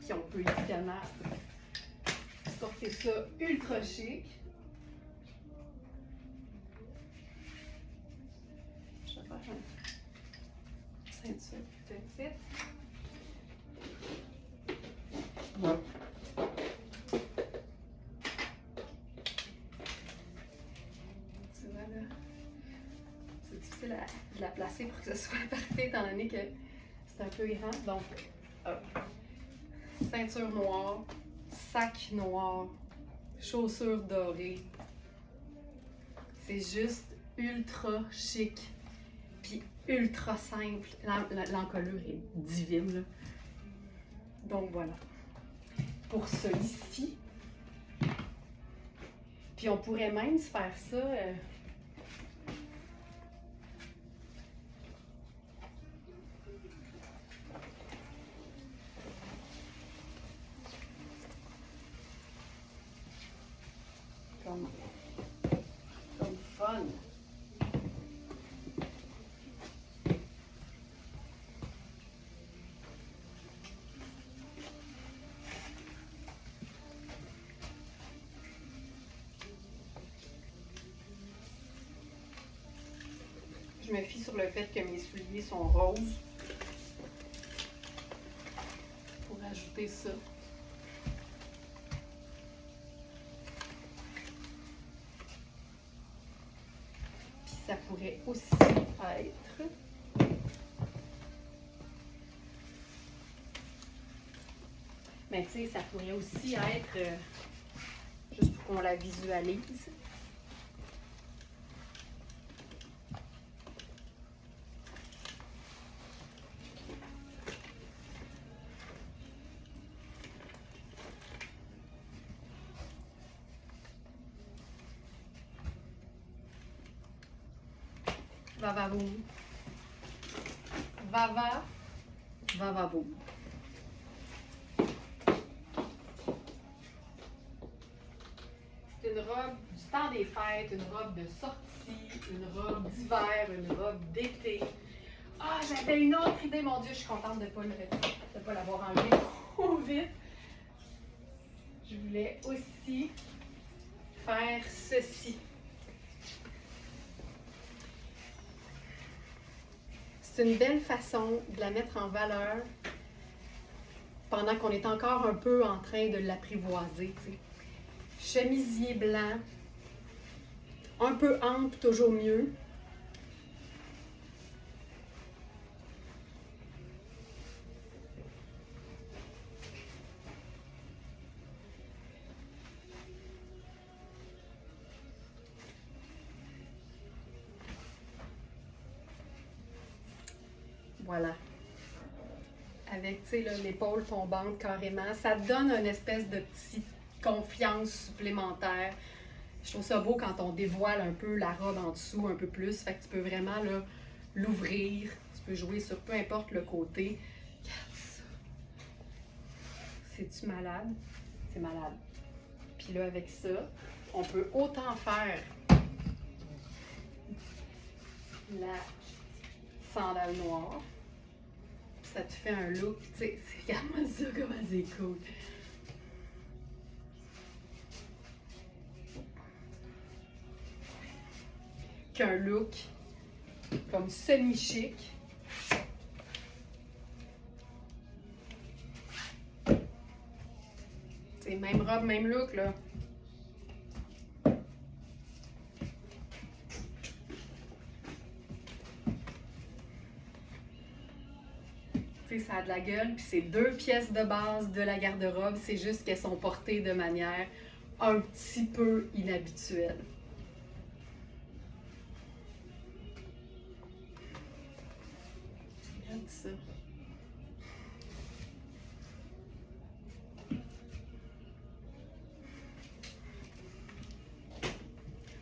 Puis on peut évidemment porter ça ultra chic. Je vais faire une ceinture petite. Ouais. Tu vois là, c'est difficile de la placer pour que ce soit parfait étant donné que c'est un peu grand. Donc, hop. Ceinture noire, sac noir, chaussures dorées. C'est juste ultra chic, puis ultra simple. L'encolure est divine, là. Donc voilà, pour ça ici. Puis on pourrait même se faire ça... comme fun. Je me fie sur le fait que mes souliers sont roses pour ajouter ça. Puis ça pourrait aussi être mais tu sais, ça pourrait aussi être juste pour qu'on la visualise. Va-va-boum. Va-va. Va-va-boum. C'est une robe du temps des fêtes, une robe de sortie, une robe d'hiver, une robe d'été. Ah, j'avais une autre idée, mon Dieu, je suis contente de ne pas l'avoir enlevée trop vite. Je voulais aussi faire ceci. C'est une belle façon de la mettre en valeur pendant qu'on est encore un peu en train de l'apprivoiser. T'sais. Chemisier blanc, un peu ample, toujours mieux. Voilà. Avec, tu sais, l'épaule tombante carrément. Ça te donne une espèce de petite confiance supplémentaire. Je trouve ça beau quand on dévoile un peu la robe en dessous un peu plus. Fait que tu peux vraiment l'ouvrir. Tu peux jouer sur peu importe le côté. Regarde ça. C'est-tu malade? C'est malade. Puis là, avec ça, on peut autant faire la sandale noire. Ça te fait un look, tu sais, regarde-moi ça, comment c'est cool. Qu'un look comme semi-chic. C'est même robe, même look, là. Ça a de la gueule, puis c'est 2 pièces de base de la garde-robe, c'est juste qu'elles sont portées de manière un petit peu inhabituelle. Regarde ça.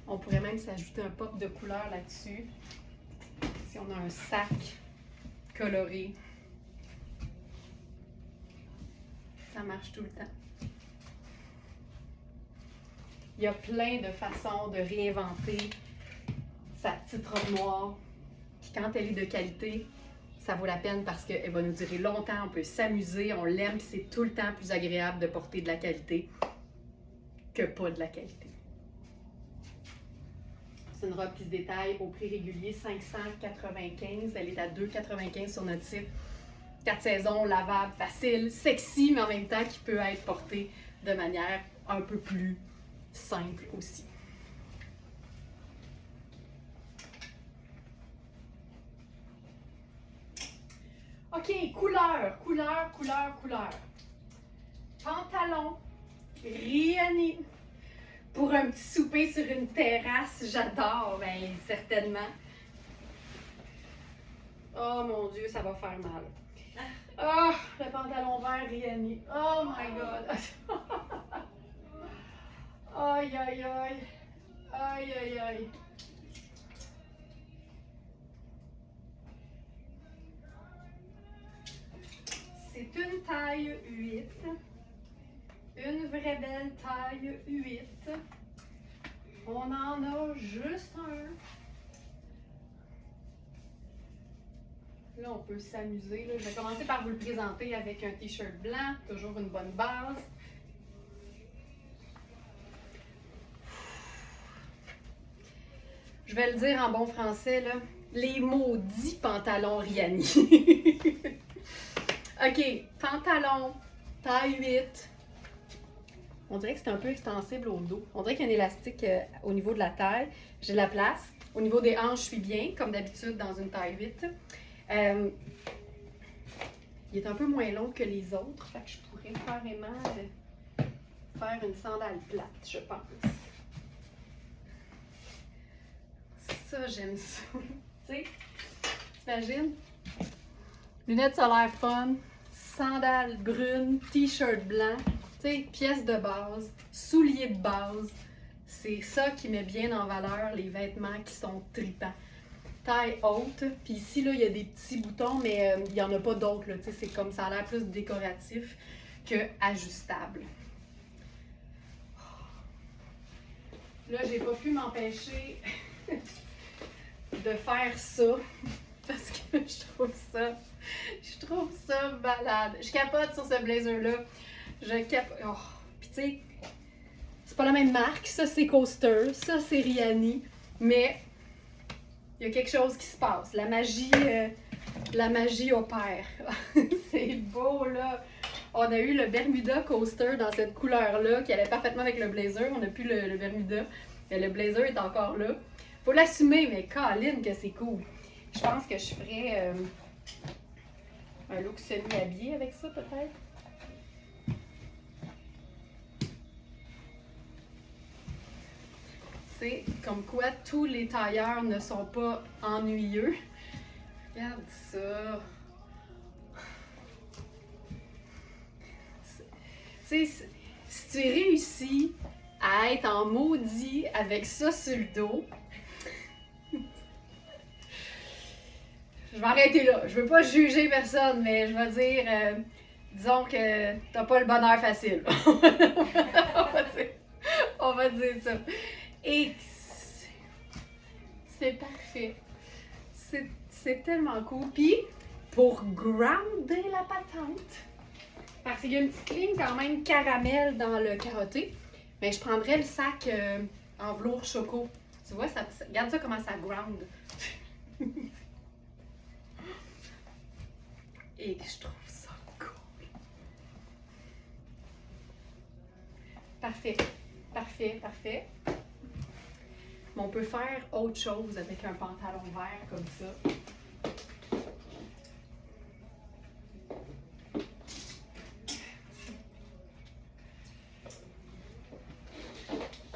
On pourrait même s'ajouter un pop de couleur là-dessus. Si on a un sac coloré. Ça marche tout le temps. Il y a plein de façons de réinventer sa petite robe noire. Puis quand elle est de qualité, ça vaut la peine parce qu'elle va nous durer longtemps, on peut s'amuser, on l'aime, puis c'est tout le temps plus agréable de porter de la qualité que pas de la qualité. C'est une robe qui se détaille au prix régulier, 595. Elle est à 2,95 sur notre site. 4 saisons, lavable, facile, sexy, mais en même temps qui peut être portée de manière un peu plus simple aussi. OK, couleur. Pantalon, Riani. Pour un petit souper sur une terrasse, j'adore, ben certainement. Oh mon Dieu, ça va faire mal. Oh, le pantalon vert Rihanna. Oh my God. Aïe, aïe, aïe. Aïe, aïe, aïe. C'est une taille 8. Une vraie belle taille 8. On en a juste un. Là, on peut s'amuser. Je vais commencer par vous le présenter avec un t-shirt blanc, toujours une bonne base. Je vais le dire en bon français, là. Les maudits pantalons Rihanna. OK, pantalon, taille 8. On dirait que c'est un peu extensible au dos. On dirait qu'il y a un élastique au niveau de la taille. J'ai de la place. Au niveau des hanches, je suis bien, comme d'habitude dans une taille 8. Il est un peu moins long que les autres, fait que je pourrais carrément faire une sandale plate, je pense. Ça, j'aime ça. Tu sais, t'imagines? Lunettes solaires fun, sandales brunes, t-shirt blanc, tu sais, pièces de base, souliers de base. C'est ça qui met bien en valeur les vêtements qui sont tripants. Taille haute, puis ici, là, il y a des petits boutons, mais il n'y en a pas d'autres, là, tu sais, c'est comme ça a l'air plus décoratif que ajustable. Là, j'ai pas pu m'empêcher de faire ça, parce que je trouve ça malade. Je capote sur ce blazer-là, je capote, oh. Puis tu sais, c'est pas la même marque, ça c'est Coaster, ça c'est Rihanna, mais il y a quelque chose qui se passe. La magie opère. C'est beau, là. On a eu le Bermuda Coaster dans cette couleur-là, qui allait parfaitement avec le blazer. On n'a plus le Bermuda, mais le blazer est encore là. Faut l'assumer, mais Colin, que c'est cool. Je pense que je ferais un look semi-habillé avec ça, peut-être. C'est comme quoi tous les tailleurs ne sont pas ennuyeux. Regarde ça. Tu sais, si tu réussis à être en maudit avec ça sur le dos, je vais arrêter là. Je veux pas juger personne, mais je vais dire, disons que t'as pas le bonheur facile. on va dire ça. Et c'est parfait. C'est tellement cool. Puis, pour grounder la patente, parce qu'il y a une petite ligne quand même caramel dans le carotté, mais je prendrais le sac en velours choco. Tu vois, regarde ça comment ça ground. Et je trouve ça cool. Parfait. Parfait, parfait. Mais on peut faire autre chose avec un pantalon vert comme ça.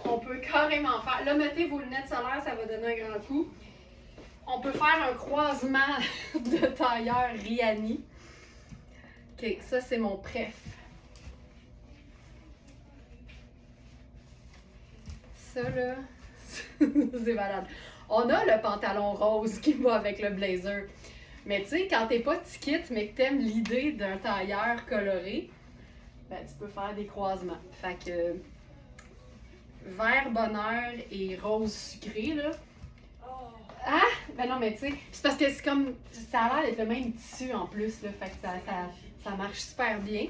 On peut carrément faire... Là, mettez vos lunettes solaires, ça va donner un grand coup. On peut faire un croisement de tailleur Rihanna. OK, ça, c'est mon préf. Ça, là... c'est malade. On a le pantalon rose qui va avec le blazer. Mais tu sais, quand t'es pas ticket, mais que t'aimes l'idée d'un tailleur coloré, ben tu peux faire des croisements. Fait que vert bonheur et rose sucré, là. Ah! Ben non, mais tu sais, c'est parce que c'est comme, ça a l'air d'être le même tissu en plus, là. Fait que ça marche super bien.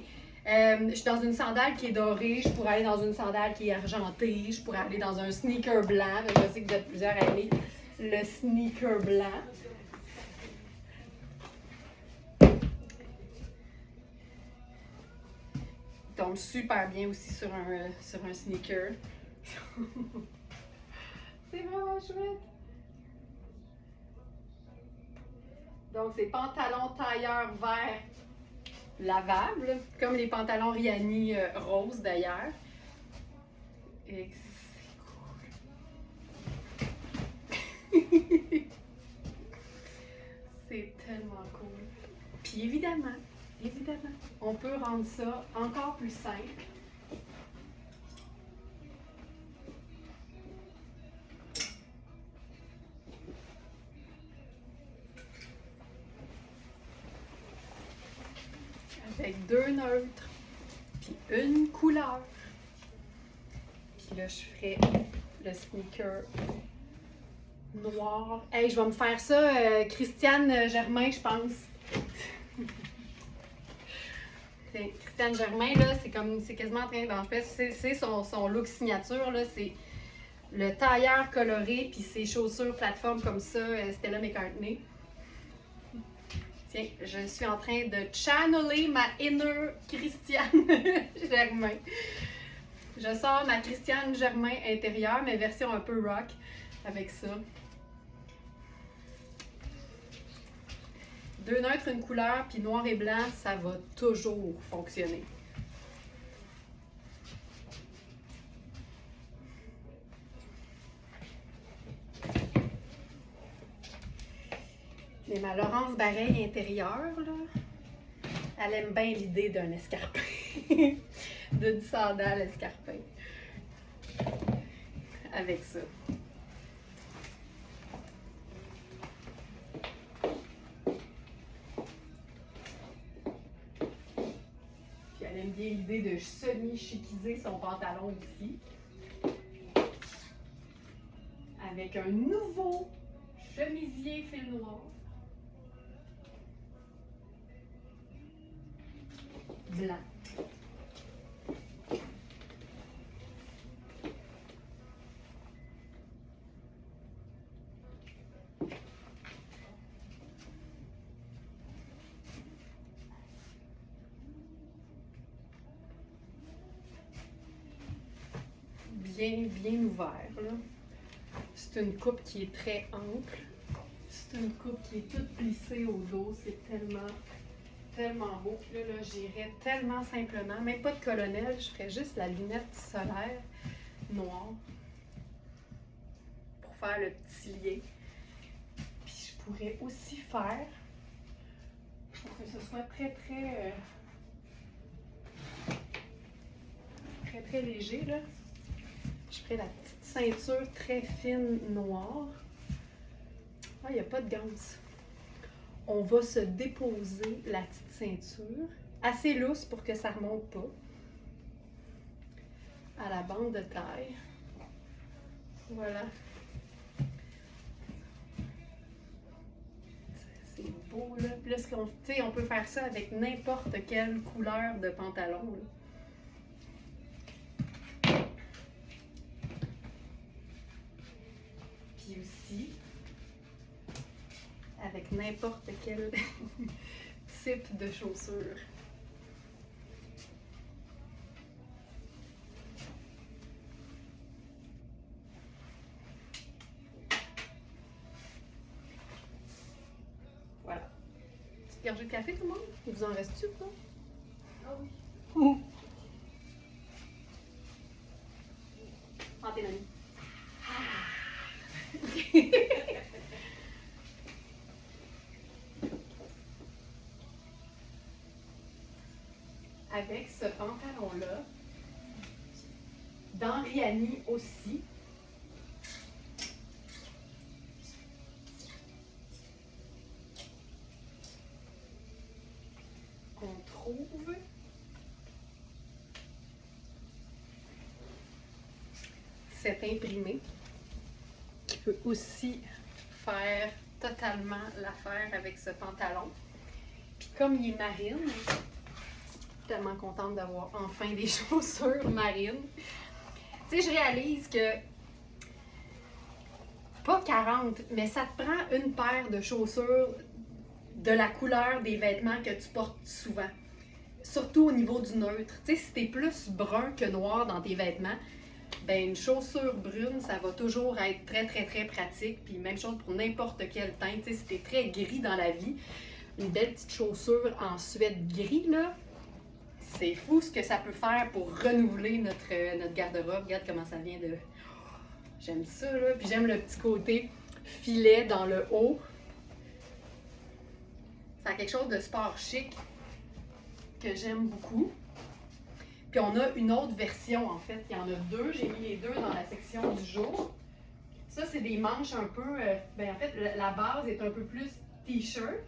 Je suis dans une sandale qui est dorée, je pourrais aller dans une sandale qui est argentée, je pourrais aller dans un sneaker blanc. Je sais que vous êtes plusieurs à aimer le sneaker blanc. Il tombe super bien aussi sur un sneaker. C'est vraiment chouette. Donc, c'est pantalon tailleur vert lavable, comme les pantalons Rihanna rose d'ailleurs. Et C'est tellement cool. Puis évidemment, on peut rendre ça encore plus simple. Avec 2 neutres, puis une couleur. Puis là, je ferai le sneaker noir. Hey, je vais me faire ça, Christiane Germain, je pense. Christiane Germain, là, c'est quasiment en train d'en faire. C'est son look signature, là. C'est le tailleur coloré, puis ses chaussures plateforme comme ça, Stella McCartney. Tiens, je suis en train de channeler ma inner Christiane Germain. Je sors ma Christiane Germain intérieure, mais version un peu rock, avec ça. 2 neutres, une couleur, puis noir et blanc, ça va toujours fonctionner. Mais ma Laurence Bareil intérieure, là, elle aime bien l'idée d'un escarpin. D'une sandale escarpin. Avec ça. Puis elle aime bien l'idée de semi-chiquiser son pantalon aussi. Avec un nouveau chemisier fil noir. Blanc. Bien ouvert, là. C'est une coupe qui est très ample. C'est une coupe qui est toute plissée au dos. C'est tellement beau. Puis là, j'irais tellement simplement, même pas de colonel, je ferais juste la lunette solaire noire pour faire le petit lien. Puis je pourrais aussi faire, pour que ce soit très léger, là, je ferais la petite ceinture très fine noire. Ah, il n'y a pas de ganse. On va se déposer la petite ceinture, assez lousse pour que ça ne remonte pas, à la bande de taille. Voilà. C'est beau, là. Puis là, on peut faire ça avec n'importe quelle couleur de pantalon, là. Puis aussi, avec n'importe quel type de chaussures. Voilà. Petite gorgée de café, tout le monde? Il vous en reste-tu, quoi? Ah oui. Santé, mamie. Avec ce pantalon-là, dans Riani aussi, on trouve cet imprimé qui peut aussi faire totalement l'affaire avec ce pantalon. Puis comme il est marine, tellement contente d'avoir enfin des chaussures marines. Tu sais, je réalise que pas 40, mais ça te prend une paire de chaussures de la couleur des vêtements que tu portes souvent. Surtout au niveau du neutre. Tu sais, si t'es plus brun que noir dans tes vêtements, ben une chaussure brune, ça va toujours être très pratique. Puis même chose pour n'importe quel teint. Tu sais, si t'es très gris dans la vie, une belle petite chaussure en suède gris, là, c'est fou ce que ça peut faire pour renouveler notre garde-robe. Regarde comment ça vient de... J'aime ça, là. Puis j'aime le petit côté filet dans le haut. Ça a quelque chose de sport chic que j'aime beaucoup. Puis on a une autre version en fait. Il y en a deux. J'ai mis les deux dans la section du jour. Ça, c'est des manches un peu... en fait, la base est un peu plus t-shirt.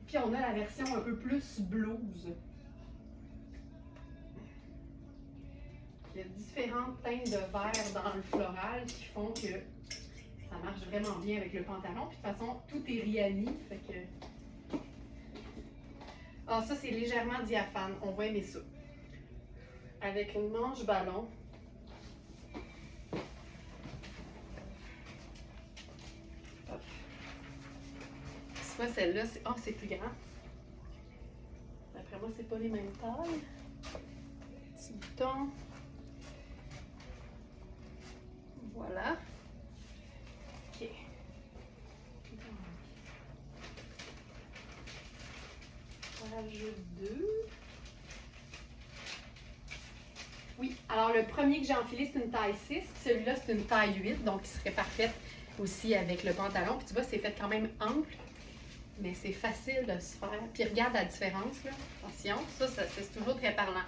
Puis on a la version un peu plus blouse. Il y a différentes teintes de vert dans le floral qui font que ça marche vraiment bien avec le pantalon. Puis de toute façon, tout est riani. Fait que... Ah, ça, c'est légèrement diaphane. On va aimer ça. Avec une manche ballon. Hop. Soit celle-là, c'est... Oh, c'est plus grand. D'après moi, c'est pas les mêmes tailles. Petit bouton. Voilà. OK. Page 2. Oui, alors le premier que j'ai enfilé, c'est une taille 6. Celui-là, c'est une taille 8, donc il serait parfaite aussi avec le pantalon. Puis tu vois, c'est fait quand même ample, mais c'est facile de se faire. Puis regarde la différence, là. Attention, ça c'est toujours très parlant.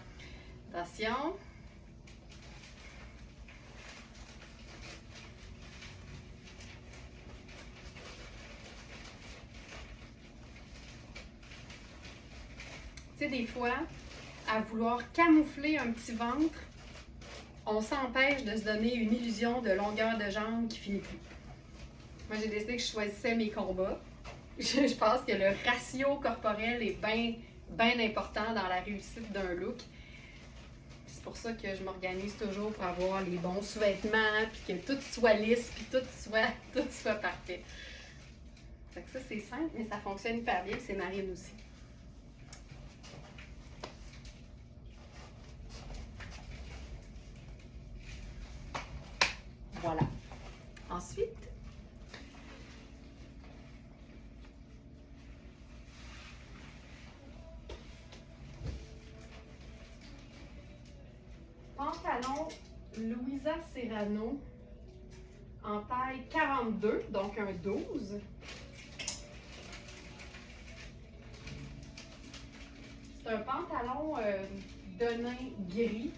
Attention. Tu sais, des fois, à vouloir camoufler un petit ventre, on s'empêche de se donner une illusion de longueur de jambe qui finit plus. Moi, j'ai décidé que je choisissais mes combats. Je pense que le ratio corporel est bien important dans la réussite d'un look. C'est pour ça que je m'organise toujours pour avoir les bons sous-vêtements, puis que tout soit lisse, puis tout soit parfait. Fait que ça, c'est simple, mais ça fonctionne hyper bien. C'est Marine aussi. Voilà. Ensuite, pantalon Louisa Serrano en taille 42, donc un 12. C'est un pantalon denim gris.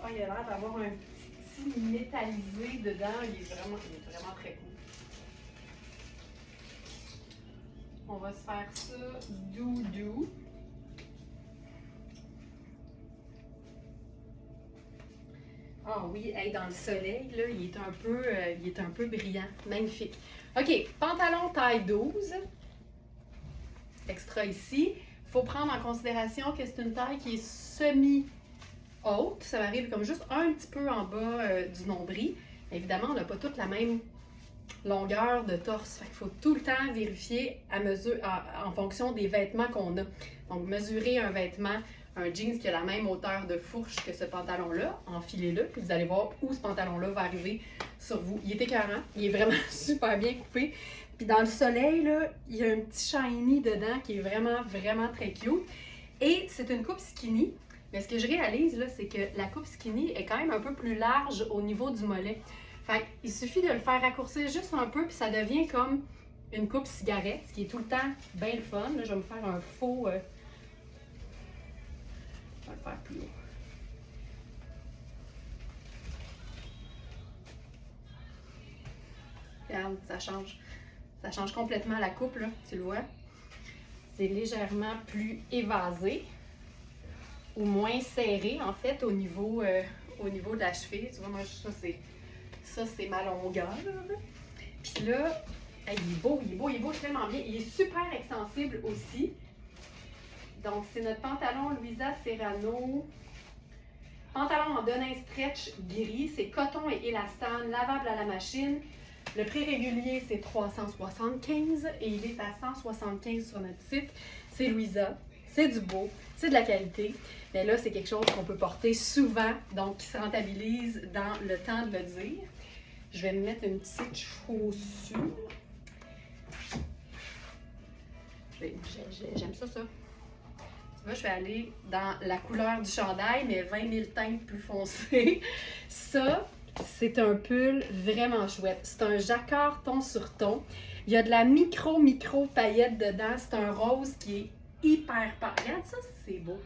Ah, il a l'air d'avoir un petit métallisé dedans. Il est vraiment très cool. On va se faire ça doudou. Ah oui, hey, dans le soleil, là, il est un peu brillant. Magnifique. OK, pantalon taille 12. Extra ici. Il faut prendre en considération que c'est une taille qui est semi-haute. Ça m'arrive comme juste un petit peu en bas du nombril. Évidemment, on n'a pas toute la même longueur de torse. Fait qu'il faut tout le temps vérifier en fonction des vêtements qu'on a. Donc, mesurer un vêtement, un jeans qui a la même hauteur de fourche que ce pantalon-là, enfilez-le, puis vous allez voir où ce pantalon-là va arriver sur vous. Il est écœurant, il est vraiment super bien coupé. Puis dans le soleil, là, il y a un petit shiny dedans qui est vraiment très cute. Et c'est une coupe skinny. Mais ce que je réalise, là, c'est que la coupe skinny est quand même un peu plus large au niveau du mollet. Fait qu'il suffit de le faire raccourcir juste un peu, puis ça devient comme une coupe cigarette, ce qui est tout le temps bien le fun. Là, je vais me faire un faux... je vais le faire plus haut. Regarde, ça change. Ça change complètement la coupe, là, tu le vois. C'est légèrement plus évasé, ou moins serré, en fait, au niveau de la cheville. Tu vois, moi, ça, c'est ma longueur. Puis là, il est beau, tellement bien. Il est super extensible aussi. Donc, c'est notre pantalon Louisa Serrano. Pantalon en denim stretch gris. C'est coton et élastane, lavable à la machine. Le prix régulier, c'est 375 et il est à 175 sur notre site. C'est Louisa. c'est du beau, c'est de la qualité. Mais là, c'est quelque chose qu'on peut porter souvent, donc qui se rentabilise dans le temps de le dire. Je vais me mettre une petite chaussure. J'aime ça. Tu vois, je vais aller dans la couleur du chandail, mais 20 000 teintes plus foncées. Ça, c'est un pull vraiment chouette. C'est un jacquard ton sur ton. Il y a de la micro paillette dedans. C'est un rose qui est hyper pâle. Regarde ça, c'est beau.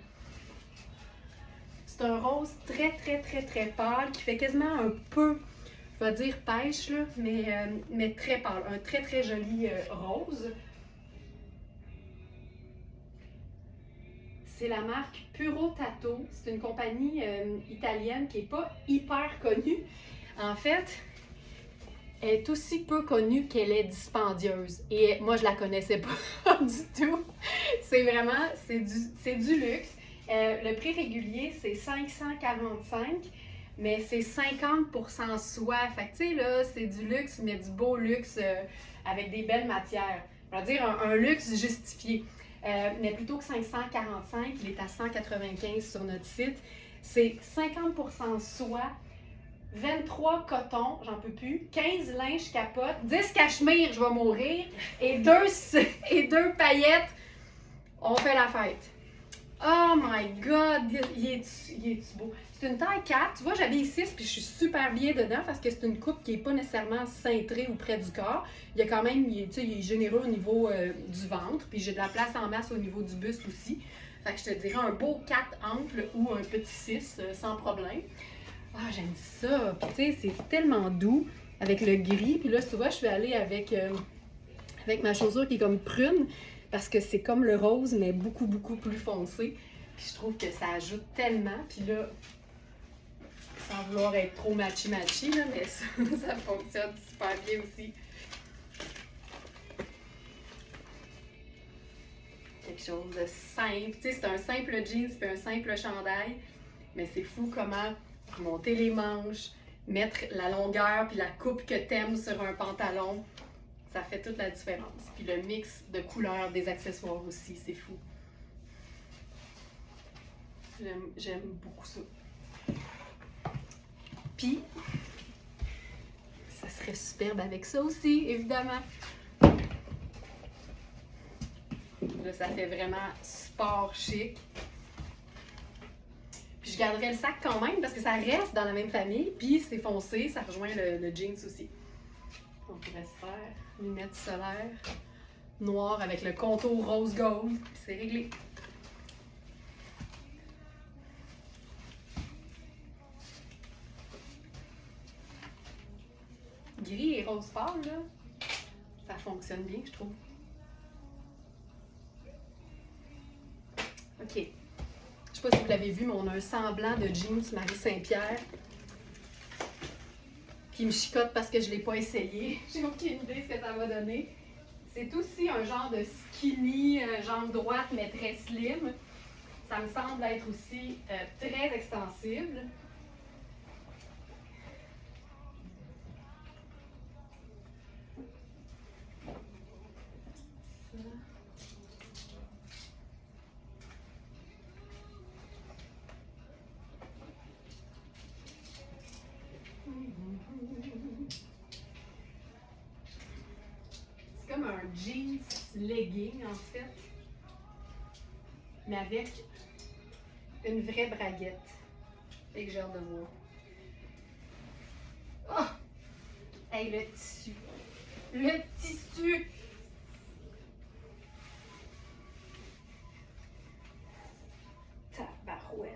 C'est un rose très pâle qui fait quasiment un peu, je vais dire pêche, là, mais très pâle. Un très joli rose. C'est la marque Puro Tato. C'est une compagnie italienne qui n'est pas hyper connue. En fait, elle est aussi peu connue qu'elle est dispendieuse. Et moi, je la connaissais pas du tout. C'est vraiment, c'est du luxe. Le prix régulier, c'est 545, mais c'est 50% soie. Fait que, tu sais, là, c'est du luxe, mais du beau luxe avec des belles matières. Je veux dire, un luxe justifié. Mais plutôt que 545, il est à 195 sur notre site. C'est 50% soie, 23 coton, j'en peux plus, 15 linge capote, 10 cachemire, je vais mourir, et deux paillettes, on fait la fête. Oh my God, il est beau. C'est une taille 4, tu vois, j'habille 6 puis je suis super bien dedans parce que c'est une coupe qui n'est pas nécessairement cintrée ou près du corps. Il y a quand même, il est généreux au niveau du ventre, puis j'ai de la place en masse au niveau du buste aussi. Fait que je te dirais un beau 4 ample ou un petit 6 sans problème. Ah, j'aime ça. Puis tu sais, c'est tellement doux avec le gris. Puis là, tu vois, je vais aller avec ma chaussure qui est comme prune parce que c'est comme le rose, mais beaucoup plus foncé. Puis je trouve que ça ajoute tellement. Puis là, sans vouloir être trop matchy-matchy, là, mais ça fonctionne super bien aussi. Quelque chose de simple. Tu sais, c'est un simple jeans puis un simple chandail, mais c'est fou comment monter les manches, mettre la longueur puis la coupe que t'aimes sur un pantalon, ça fait toute la différence. Puis le mix de couleurs des accessoires aussi, c'est fou. J'aime beaucoup ça. Puis, ça serait superbe avec ça aussi, évidemment. Là, ça fait vraiment sport chic. Puis je garderai le sac quand même parce que ça reste dans la même famille. Puis c'est foncé, ça rejoint le jeans aussi. On pourrait se faire lunettes solaires noires avec le contour rose gold. Puis c'est réglé. Gris et rose pâle, là, ça fonctionne bien, je trouve. OK. Je sais pas si vous l'avez vu, mais on a un semblant de jeans Marie Saint-Pierre qui me chicote parce que je ne l'ai pas essayé. J'ai aucune idée ce que ça va donner. C'est aussi un genre de skinny, jambe droite, mais très slim. Ça me semble être aussi très extensible. C'est comme un jeans legging en fait, mais avec une vraie braguette. Et que j'ai hâte de voir. Oh! Hey, le tissu! Le tissu! Tabarouette!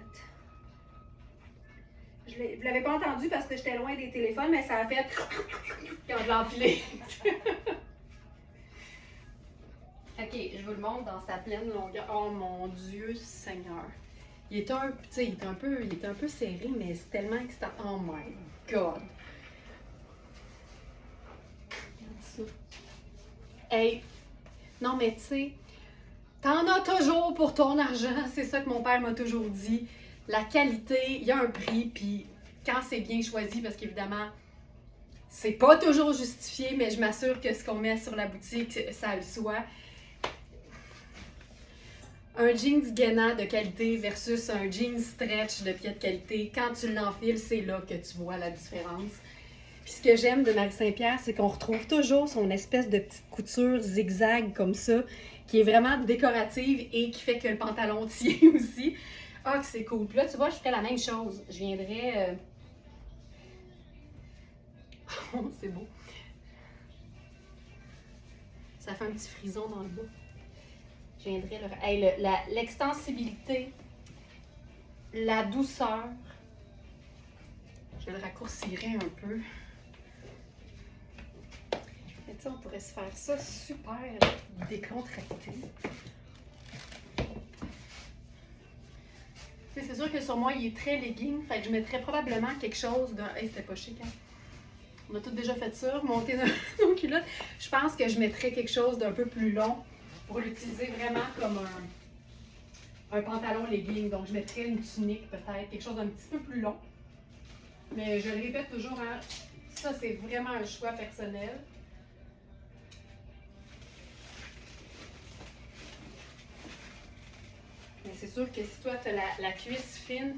Vous l'avez pas entendu parce que j'étais loin des téléphones, mais ça a fait quand je l'ai enfilé. Ok, je vous le montre dans sa pleine longueur. Oh mon Dieu Seigneur! Il est un peu serré, mais c'est tellement extra. Oh my God! Regarde ça. Hey! Non, mais tu sais, t'en as toujours pour ton argent. C'est ça que mon père m'a toujours dit. La qualité, il y a un prix, puis quand c'est bien choisi, parce qu'évidemment, c'est pas toujours justifié, mais je m'assure que ce qu'on met sur la boutique, ça le soit. un jeans gainant de qualité versus un jeans stretch de pied de qualité, quand tu l'enfiles, c'est là que tu vois la différence. Puis ce que j'aime de Marie-Saint-Pierre, c'est qu'on retrouve toujours son espèce de petite couture zigzag comme ça, qui est vraiment décorative et qui fait que le pantalon tient aussi. Ah, que c'est cool. Puis là, tu vois, je ferais la même chose. Je viendrais... Oh, c'est beau. Ça fait un petit frison dans le bas. Je viendrais... Hey, l'extensibilité, la douceur. Je le raccourcirais un peu. Mais tu sais, on pourrait se faire ça super décontracté. C'est sûr que sur moi, il est très legging. Fait que je mettrais probablement quelque chose de... Hey, c'était pas chic, hein? On a tous déjà fait ça, monter nos culottes. Je pense que je mettrais quelque chose d'un peu plus long pour l'utiliser vraiment comme un pantalon legging. Donc, je mettrais une tunique peut-être, quelque chose d'un petit peu plus long. Mais je le répète toujours, hein, ça, c'est vraiment un choix personnel. Mais c'est sûr que si toi, tu as la cuisse fine,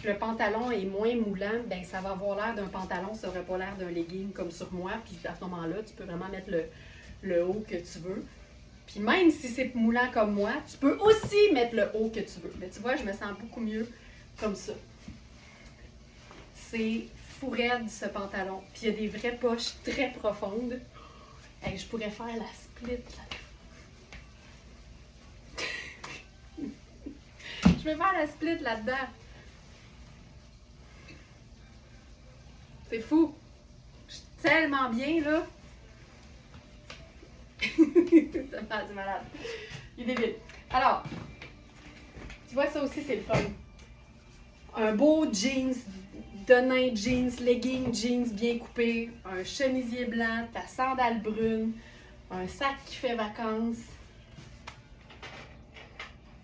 le pantalon est moins moulant, ben ça va avoir l'air d'un pantalon, ça n'aurait pas l'air d'un legging comme sur moi. Puis à ce moment-là, tu peux vraiment mettre le haut que tu veux. Puis même si c'est moulant comme moi, tu peux aussi mettre le haut que tu veux. Mais tu vois, je me sens beaucoup mieux comme ça. C'est fou raide ce pantalon. Puis il y a des vraies poches très profondes. Et je pourrais faire la split là. Je vais faire la split là-dedans. C'est fou. Je suis tellement bien, là. Ça me passe du malade. Il est débile. Alors, tu vois, ça aussi, c'est le fun. Un beau jeans, de nain jeans, legging jeans bien coupé, un chemisier blanc, ta sandale brune, un sac qui fait vacances,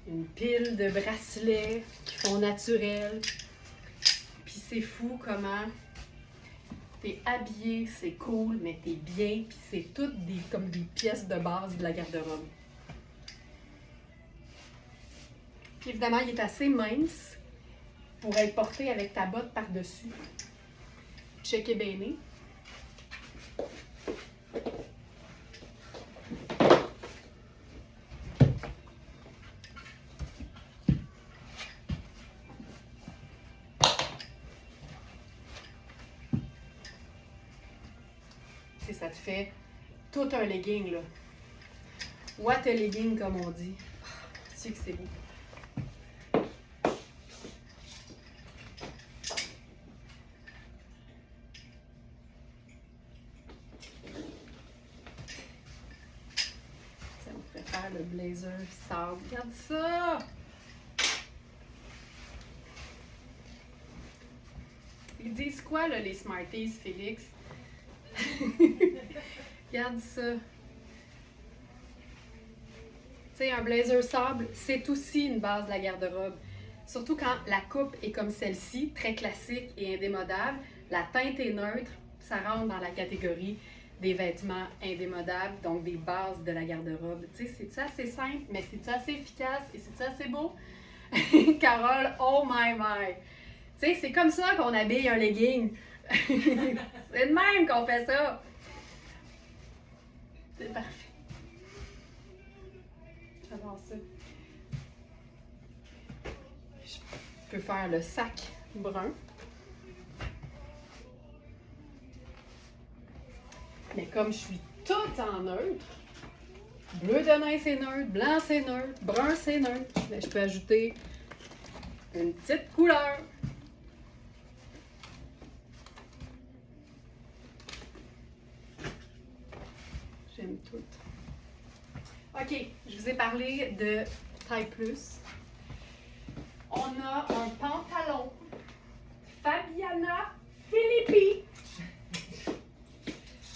une pile de bracelets qui font naturel. Puis c'est fou comment t'es habillé, c'est cool, mais t'es bien, puis c'est toutes comme des pièces de base de la garde-robe. Puis évidemment, il est assez mince pour être porté avec ta botte par-dessus. Checké béné. Ça te fait tout un legging, là. What a legging, comme on dit. Tu sais que c'est beau. Ça me fait faire le blazer sable. Regarde ça! Ils disent quoi, là, les Smarties, Félix? Regarde ça. Tu sais, un blazer sable, c'est aussi une base de la garde-robe. Surtout quand la coupe est comme celle-ci, très classique et indémodable. La teinte est neutre, ça rentre dans la catégorie des vêtements indémodables, donc des bases de la garde-robe. Tu sais, c'est-tu assez simple, mais c'est-tu assez efficace et c'est-tu assez beau? Carole, oh my my! Tu sais, c'est comme ça qu'on habille un legging. C'est de même qu'on fait ça. C'est parfait. J'adore ça. Je peux faire le sac brun. Mais comme je suis toute en neutre, bleu de nain c'est neutre, blanc c'est neutre, brun c'est neutre, mais je peux ajouter une petite couleur. J'aime tout. OK, je vous ai parlé de taille plus. On a un pantalon Fabiana Filippi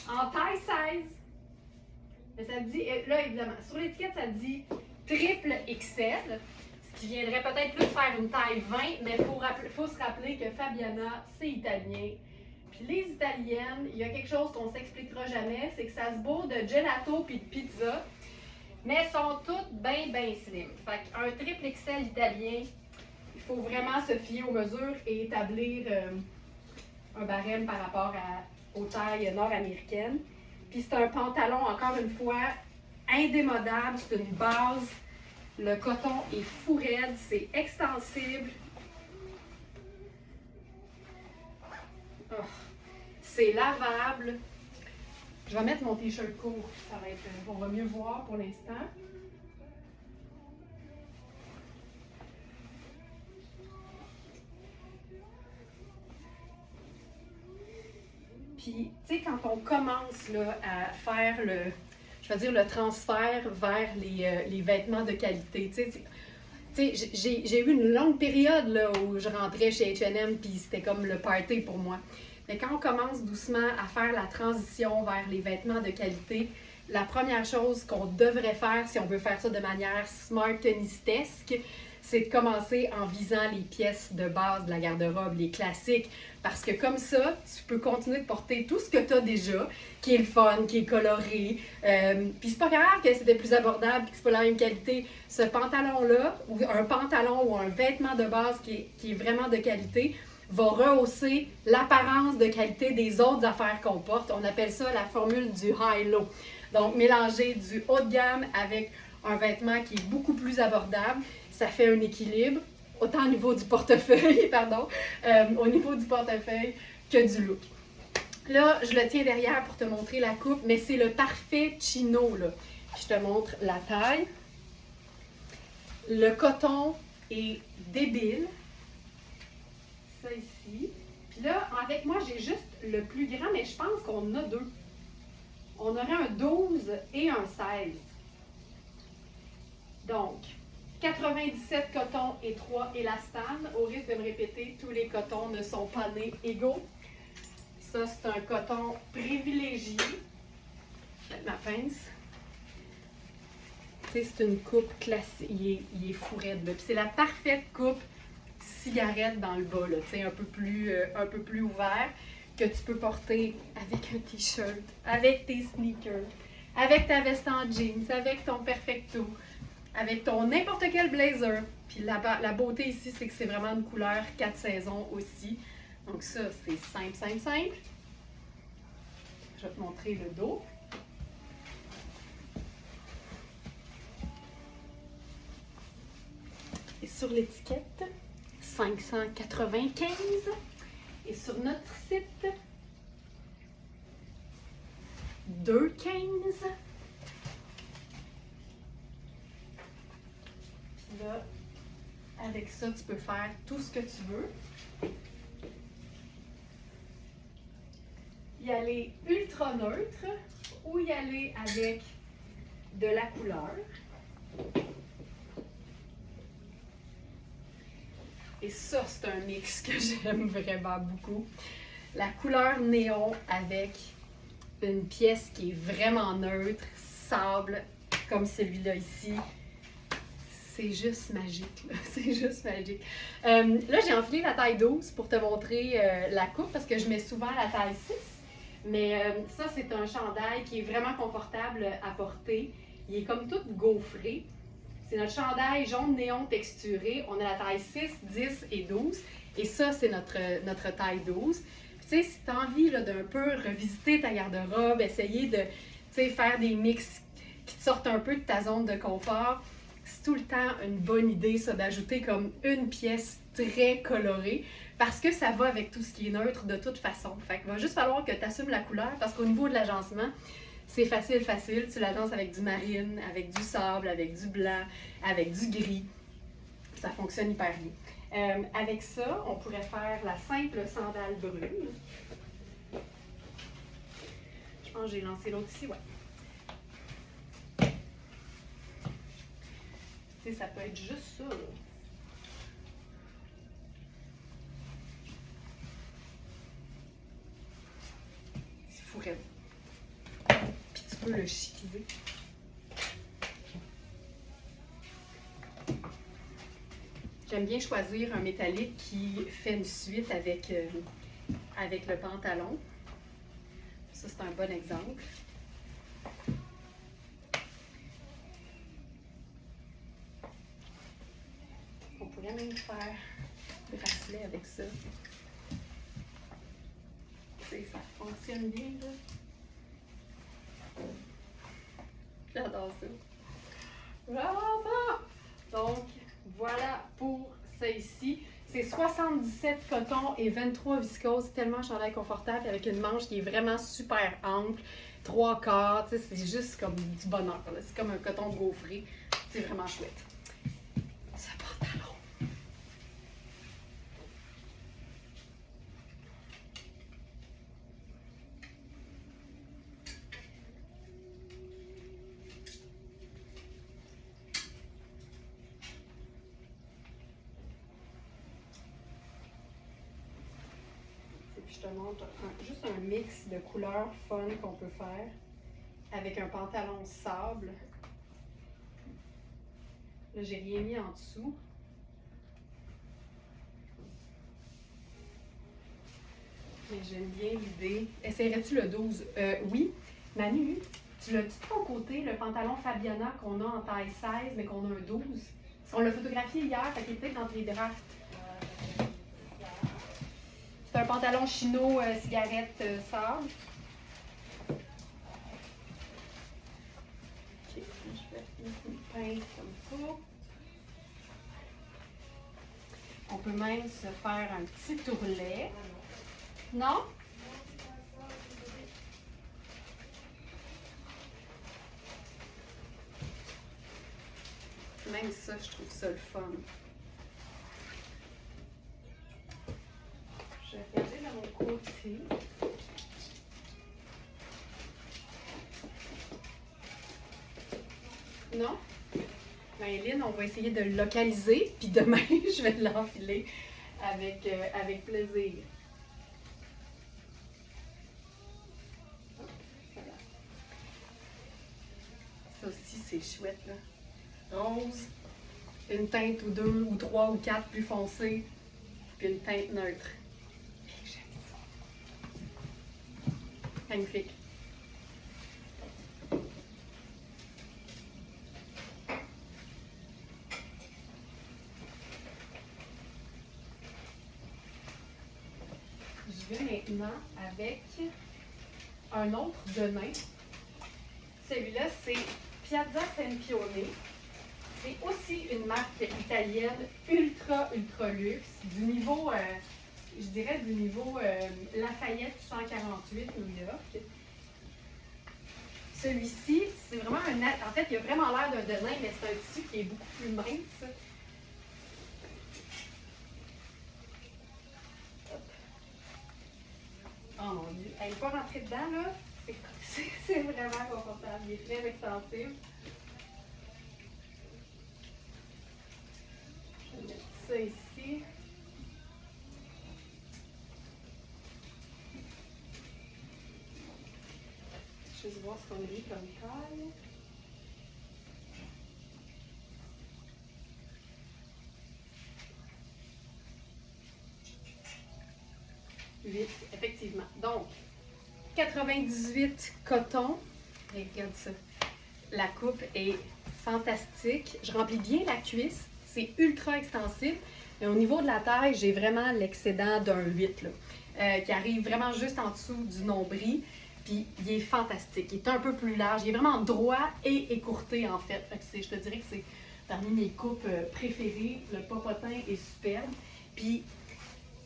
en taille 16. Mais ça dit, là évidemment, sur l'étiquette ça dit triple XL, ce qui viendrait peut-être plus faire une taille 20, mais il faut se rappeler que Fabiana, c'est italien. Puis les Italiennes, il y a quelque chose qu'on ne s'expliquera jamais, c'est que ça se bourre de gelato puis de pizza. Mais elles sont toutes bien, bien slim. Fait qu'un triple XL italien, il faut vraiment se fier aux mesures et établir un barème par rapport aux tailles nord-américaines. Puis c'est un pantalon, encore une fois, indémodable. C'est une base. Le coton est fou raide, c'est extensible. Oh. C'est lavable. Je vais mettre mon t-shirt court. Ça va être, on va mieux voir pour l'instant. Puis, tu sais, quand on commence là, à faire le transfert vers les vêtements de qualité, tu sais, j'ai eu une longue période là, où je rentrais chez H&M puis c'était comme le party pour moi. Mais quand on commence doucement à faire la transition vers les vêtements de qualité, la première chose qu'on devrait faire, si on veut faire ça de manière smart tennisesque, c'est de commencer en visant les pièces de base de la garde-robe, les classiques. Parce que comme ça, tu peux continuer de porter tout ce que tu as déjà, qui est le fun, qui est coloré. Puis c'est pas grave que c'était plus abordable et que c'est pas la même qualité. Ce pantalon-là, ou un pantalon ou un vêtement de base qui est vraiment de qualité, va rehausser l'apparence de qualité des autres affaires qu'on porte. On appelle ça la formule du high-low. Donc, mélanger du haut de gamme avec un vêtement qui est beaucoup plus abordable, ça fait un équilibre, autant au niveau du portefeuille, au niveau du portefeuille que du look. Là, je le tiens derrière pour te montrer la coupe, mais c'est le parfait chino, là. Je te montre la taille. Le coton est débile. Ça ici. Puis là, avec moi, j'ai juste le plus grand, mais je pense qu'on a deux. On aurait un 12 et un 16. Donc, 97 cotons et 3 élastanes. Au risque de me répéter, tous les cotons ne sont pas nés égaux. Ça, c'est un coton privilégié. Je vais mettre ma pince. Tu sais, c'est une coupe classique. Il est fou raide, là. Puis c'est la parfaite coupe cigarette dans le bas, là. Tu sais, un peu plus ouvert, que tu peux porter avec un t-shirt, avec tes sneakers, avec ta veste en jeans, avec ton perfecto, avec ton n'importe quel blazer. Puis la beauté ici, c'est que c'est vraiment une couleur 4 saisons aussi. Donc ça, c'est simple, simple, simple. Je vais te montrer le dos. Et sur l'étiquette, 595. Et sur notre site, 215. Puis là, avec ça, tu peux faire tout ce que tu veux. Y aller ultra neutre ou y aller avec de la couleur. Et ça, c'est un mix que j'aime vraiment beaucoup. La couleur néon avec une pièce qui est vraiment neutre, sable, comme celui-là ici. C'est juste magique, là. C'est juste magique. Là, j'ai enfilé la taille 12 pour te montrer la coupe parce que je mets souvent la taille 6. Mais ça, c'est un chandail qui est vraiment confortable à porter. Il est comme tout gaufré. C'est notre chandail jaune néon texturé. On a la taille 6, 10 et 12. Et ça, c'est notre taille 12. Puis, tu sais, si tu as envie d'un peu revisiter ta garde-robe, essayer de faire des mix qui te sortent un peu de ta zone de confort, c'est tout le temps une bonne idée, ça, d'ajouter comme une pièce très colorée parce que ça va avec tout ce qui est neutre de toute façon. Fait qu'il va juste falloir que tu assumes la couleur parce qu'au niveau de l'agencement, c'est facile. Tu l'agences avec du marine, avec du sable, avec du blanc, avec du gris. Ça fonctionne hyper bien. Avec ça, on pourrait faire la simple sandale brune. Je pense que j'ai lancé l'autre ici, ouais. Tu sais, ça peut être juste ça, là. C'est fou raide. Puis tu peux le chiquiser. J'aime bien choisir un métallique qui fait une suite avec le pantalon. Ça, c'est un bon exemple. pourrais même faire des bracelets avec ça. Tu sais, ça fonctionne bien, là. J'adore ça. J'adore ça! Donc, voilà pour ça ici. C'est 77 coton et 23 viscose, tellement chandail confortable avec une manche qui est vraiment super ample, 3/4, tu sais, c'est juste comme du bonheur. C'est comme un coton gaufré, c'est vraiment chouette. Ce pantalon. Je te montre juste un mix de couleurs fun qu'on peut faire avec un pantalon sable. Là, j'ai rien mis en dessous. Mais j'aime bien l'idée. Essayerais-tu le 12? Oui. Manu, tu l'as-tu de ton côté, le pantalon Fabiana qu'on a en taille 16, mais qu'on a un 12? Parce qu'on l'a photographié hier, fait qu'il est peut-être dans les drafts. C'est un pantalon chino cigarette sable. Ok, je vais mettre une pince comme ça. On peut même se faire un petit tourlet. Non? Même ça, je trouve ça le fun. Je vais regarder de mon côté. Non? Ben, Lynn, on va essayer de le localiser, puis demain, je vais l'enfiler avec plaisir. Voilà. Ça aussi, c'est chouette, là. Rose, une teinte ou deux, ou trois, ou quatre plus foncées, puis une teinte neutre. J'aime ça. Magnifique. Je vais maintenant avec un autre denim. Celui-là, c'est Piazza Sempione. C'est aussi une marque italienne ultra luxe, du niveau, je dirais du niveau Lafayette 148 New York. Celui-ci, c'est vraiment en fait, il a vraiment l'air d'un denim, mais c'est un tissu qui est beaucoup plus mince. Oh mon Dieu, elle n'est pas rentrée dedans, là. C'est vraiment confortable, il est très extensible. Je vais mettre ça ici. Je vais juste voir ce qu'on a mis comme taille. Effectivement. Donc, 98 coton. Et regarde ça. La coupe est fantastique. Je remplis bien la cuisse. C'est ultra extensible. Mais au niveau de la taille, j'ai vraiment l'excédent d'un 8 là, qui arrive vraiment juste en dessous du nombril. Puis il est fantastique. Il est un peu plus large. Il est vraiment droit et écourté en fait. Fait que je te dirais que c'est parmi mes coupes préférées. Le popotin est superbe. Puis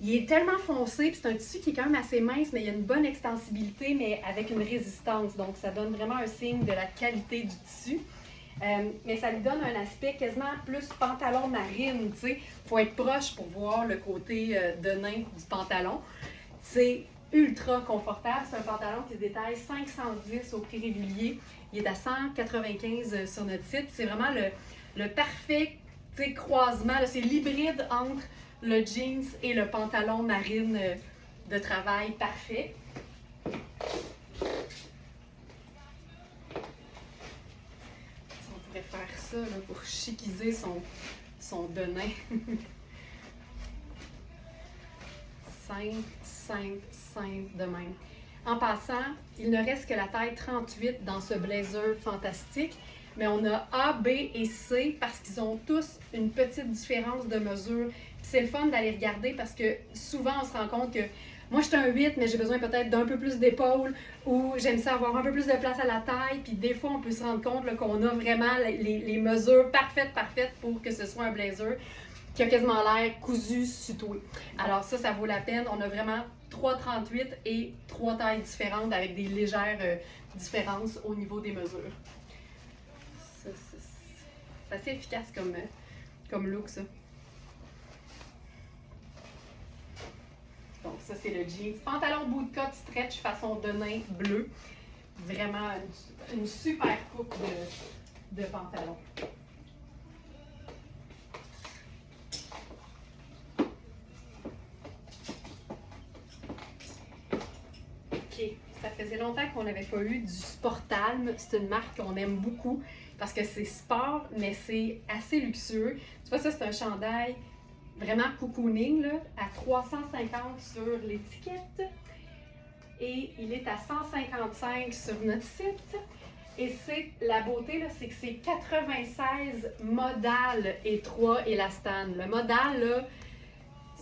il est tellement foncé, puis c'est un tissu qui est quand même assez mince, mais il y a une bonne extensibilité, mais avec une résistance. Donc, ça donne vraiment un signe de la qualité du tissu. Mais ça lui donne un aspect quasiment plus pantalon marine, tu sais. Il faut être proche pour voir le côté denim du pantalon. C'est ultra confortable. C'est un pantalon qui se détaille 510 au prix régulier. Il est à 195 sur notre site. C'est vraiment le parfait croisement. C'est l'hybride entre le jeans et le pantalon marine de travail parfait. On pourrait faire ça là, pour chiquiser son denim. Simple de même. En passant, il ne reste que la taille 38 dans ce blazer fantastique. mais on a A, B et C parce qu'ils ont tous une petite différence de mesure. Puis c'est le fun d'aller regarder parce que souvent on se rend compte que moi je suis un 8, mais j'ai besoin peut-être d'un peu plus d'épaules ou j'aime ça avoir un peu plus de place à la taille. Puis des fois on peut se rendre compte là, qu'on a vraiment les mesures parfaites pour que ce soit un blazer qui a quasiment l'air cousu, sutoé. Alors ça vaut la peine. On a vraiment 3,38 et 3 tailles différentes avec des légères différences au niveau des mesures. C'est assez efficace comme look, ça. Donc ça, c'est le jeans. Pantalon bootcut stretch façon de nain bleu. Vraiment une super coupe de pantalon. Ça faisait longtemps qu'on n'avait pas eu du Sportalm. C'est une marque qu'on aime beaucoup parce que c'est sport, mais c'est assez luxueux. Tu vois, ça, c'est un chandail vraiment cocooning, là, à 350 sur l'étiquette. Et il est à 155 sur notre site. Et c'est la beauté, là, c'est que c'est 96 modal étroit élastane. Le modal, là,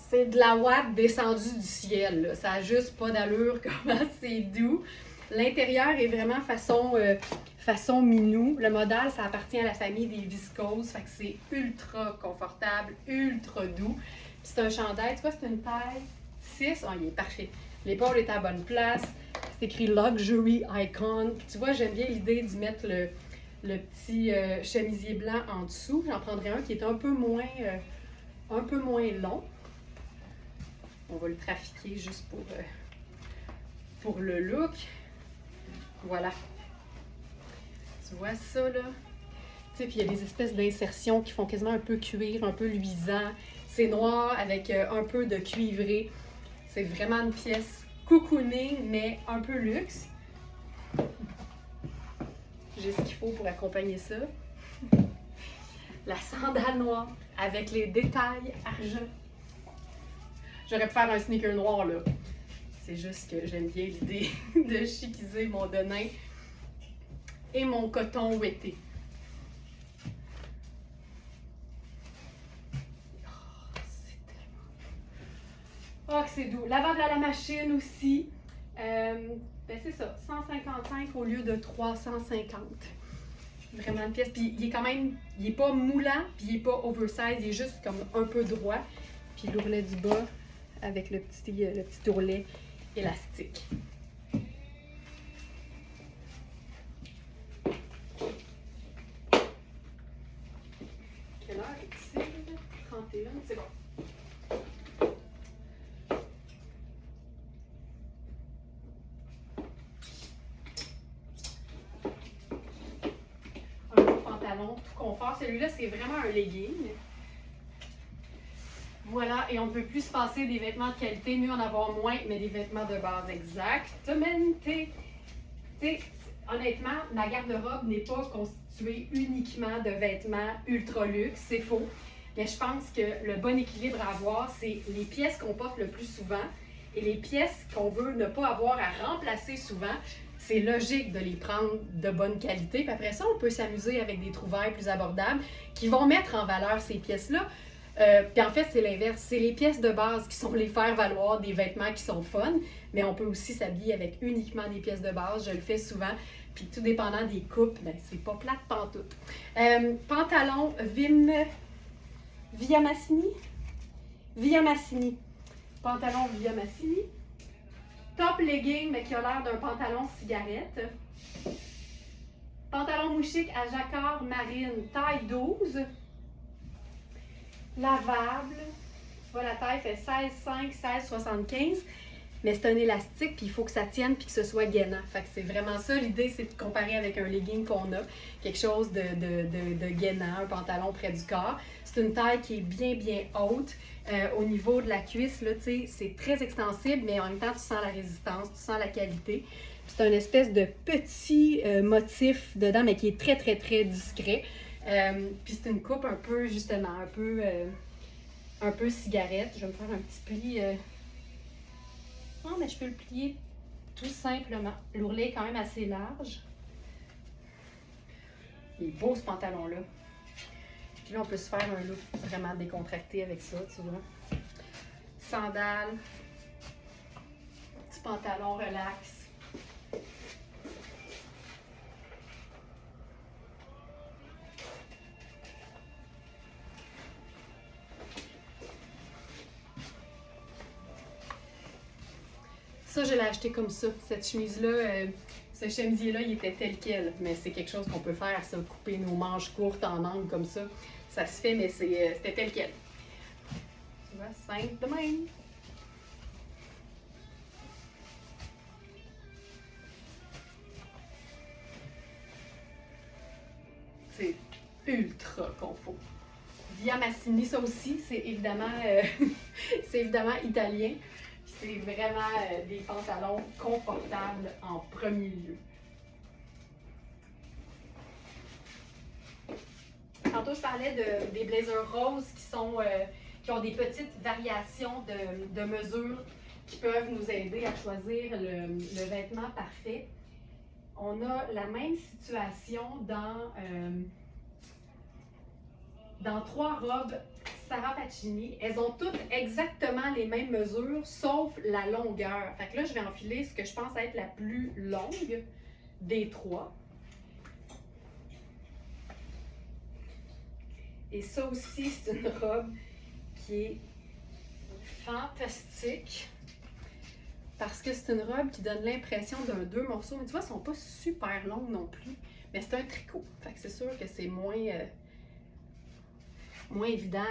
c'est de la ouate descendue du ciel. Là. Ça n'a juste pas d'allure, comment c'est doux. L'intérieur est vraiment façon minou. Le modal, ça appartient à la famille des viscoses. Fait que c'est ultra confortable, ultra doux. Puis c'est un chandail, tu vois, c'est une taille 6. Oh, il est parfait. L'épaule est à bonne place. C'est écrit Luxury Icon. Puis tu vois, j'aime bien l'idée d'y mettre le petit chemisier blanc en dessous. J'en prendrai un qui est un peu moins long. On va le trafiquer juste pour le look. Voilà. Tu vois ça, là? Tu sais, puis il y a des espèces d'insertions qui font quasiment un peu cuir, un peu luisant. C'est noir avec un peu de cuivré. C'est vraiment une pièce cocooning, mais un peu luxe. J'ai ce qu'il faut pour accompagner ça. La sandale noire avec les détails argent. J'aurais pu faire un sneaker noir, là. C'est juste que j'aime bien l'idée de chiquiser mon denim et mon coton ouetté. Oh, que c'est doux. Lavable à la machine aussi. C'est ça, 155 au lieu de 350. Vraiment une pièce. Puis il est quand même, il est pas moulant, puis il est pas oversize, il est juste comme un peu droit. Puis l'ourlet du bas avec le petit ourlet élastique. Quelle heure est-il? 31, c'est bon. Un beau pantalon tout confort. Celui-là, c'est vraiment un legging. Voilà, et on ne peut plus se passer des vêtements de qualité, mieux en avoir moins, mais des vêtements de base exactement. Honnêtement, ma garde-robe n'est pas constituée uniquement de vêtements ultra luxe, c'est faux. Mais je pense que le bon équilibre à avoir, c'est les pièces qu'on porte le plus souvent et les pièces qu'on veut ne pas avoir à remplacer souvent. C'est logique de les prendre de bonne qualité. Puis après ça, on peut s'amuser avec des trouvailles plus abordables qui vont mettre en valeur ces pièces-là. Puis en fait, c'est l'inverse. C'est les pièces de base qui sont les faire valoir des vêtements qui sont fun, mais on peut aussi s'habiller avec uniquement des pièces de base. Je le fais souvent. Puis tout dépendant des coupes, ben, c'est pas plate pantoute. Pantalon Via Massini. Pantalon Via Massini. Top legging, mais qui a l'air d'un pantalon cigarette. Pantalon mouchique à jacquard marine, taille 12. Lavable. Tu vois, la taille fait 16,5, 16,75. Mais c'est un élastique, puis il faut que ça tienne, puis que ce soit gainant. Fait que c'est vraiment ça. L'idée, c'est de comparer avec un legging qu'on a. Quelque chose de gainant, un pantalon près du corps. C'est une taille qui est bien haute. Au niveau de la cuisse, là, tu sais, c'est très extensible, mais en même temps, tu sens la résistance, tu sens la qualité. C'est un espèce de petit motif dedans, mais qui est très discret. Puis c'est une coupe un peu, justement, un peu cigarette. Je vais me faire un petit pli. Non, mais je peux le plier tout simplement. L'ourlet est quand même assez large. Il est beau ce pantalon-là. Puis là, on peut se faire un look vraiment décontracté avec ça, tu vois. Sandales, petit pantalon relax. Ça, je l'ai acheté comme ça. Cette chemise-là, ce chemisier-là, il était tel quel. Mais c'est quelque chose qu'on peut faire, ça, couper nos manches courtes en angle comme ça. Ça se fait, mais c'était tel quel. Tu vois, simple de même. C'est ultra confort. Via Massini, ça aussi, c'est évidemment, c'est évidemment italien. C'est vraiment des pantalons confortables en premier lieu. Tantôt, je parlais des blazers roses qui ont des petites variations de mesures qui peuvent nous aider à choisir le vêtement parfait. On a la même situation dans 3 robes Sarah Pacini. Elles ont toutes exactement les mêmes mesures, sauf la longueur. Fait que là, je vais enfiler ce que je pense être la plus longue des 3. Et ça aussi, c'est une robe qui est fantastique. Parce que c'est une robe qui donne l'impression d'un 2 morceaux. Mais tu vois, elles ne sont pas super longues non plus. Mais c'est un tricot. Fait que c'est sûr que c'est moins évident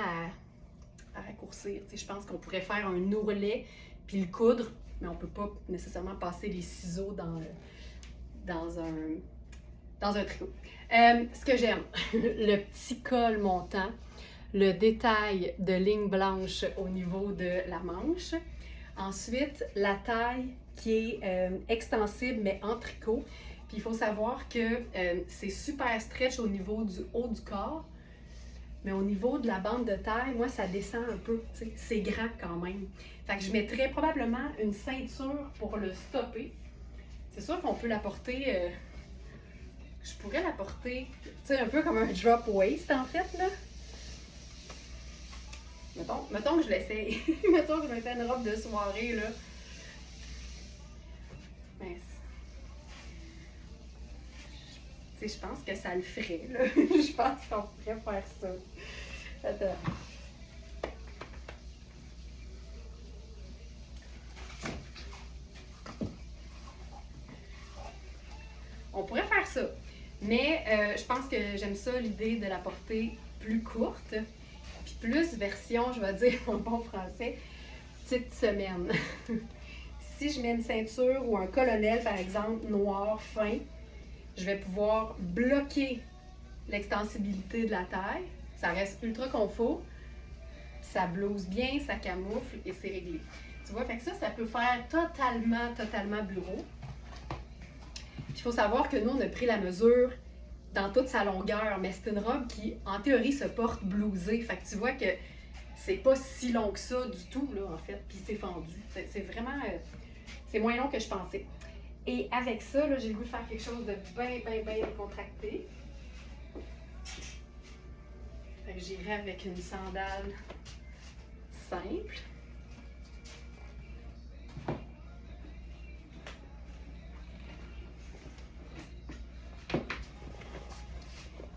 à raccourcir. Tu sais, je pense qu'on pourrait faire un ourlet puis le coudre, mais on ne peut pas nécessairement passer les ciseaux dans un tricot. Ce que j'aime, le petit col montant, le détail de ligne blanche au niveau de la manche. Ensuite, la taille qui est extensible mais en tricot. Puis il faut savoir que c'est super stretch au niveau du haut du corps. Mais au niveau de la bande de taille, moi, ça descend un peu. C'est grand quand même. Fait que je mettrais probablement une ceinture pour le stopper. C'est sûr qu'on peut la porter... je pourrais la porter, tu sais, un peu comme un drop waist, en fait, là. Mettons que je l'essaye. Mettons que je me fais une robe de soirée, là. Mais... tu sais, je pense que ça le ferait, là. Je pense qu'on pourrait faire ça. Attends. On pourrait faire ça. Mais je pense que j'aime ça, l'idée de la porter plus courte. Puis plus version, je vais dire en bon français, petite semaine. Si je mets une ceinture ou un colonel, par exemple, noir, fin, je vais pouvoir bloquer l'extensibilité de la taille. Ça reste ultra confort. Ça blouse bien, ça camoufle et c'est réglé. Tu vois, fait que ça peut faire totalement bureau. Il faut savoir que nous, on a pris la mesure dans toute sa longueur, mais c'est une robe qui, en théorie, se porte blousée. Fait que tu vois que c'est pas si long que ça du tout, là, en fait, puis c'est fendu. C'est vraiment... c'est moins long que je pensais. Et avec ça, là, j'ai le goût de faire quelque chose de bien décontracté. Fait que j'irai avec une sandale simple.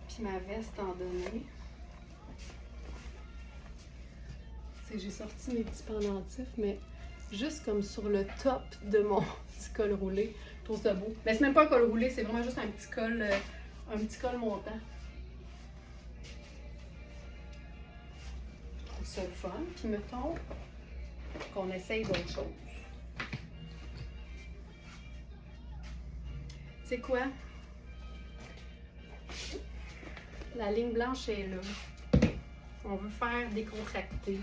Puis ma veste en donnée. J'ai sorti mes petits pendentifs, mais juste comme sur le top de mon petit col roulé. Je trouve ça beau. Mais c'est même pas un col roulé, c'est vraiment juste un petit col montant. Je trouve ça le fun. Puis mettons qu'on essaye d'autres choses. Tu sais quoi? La ligne blanche est là. On veut faire décontracter.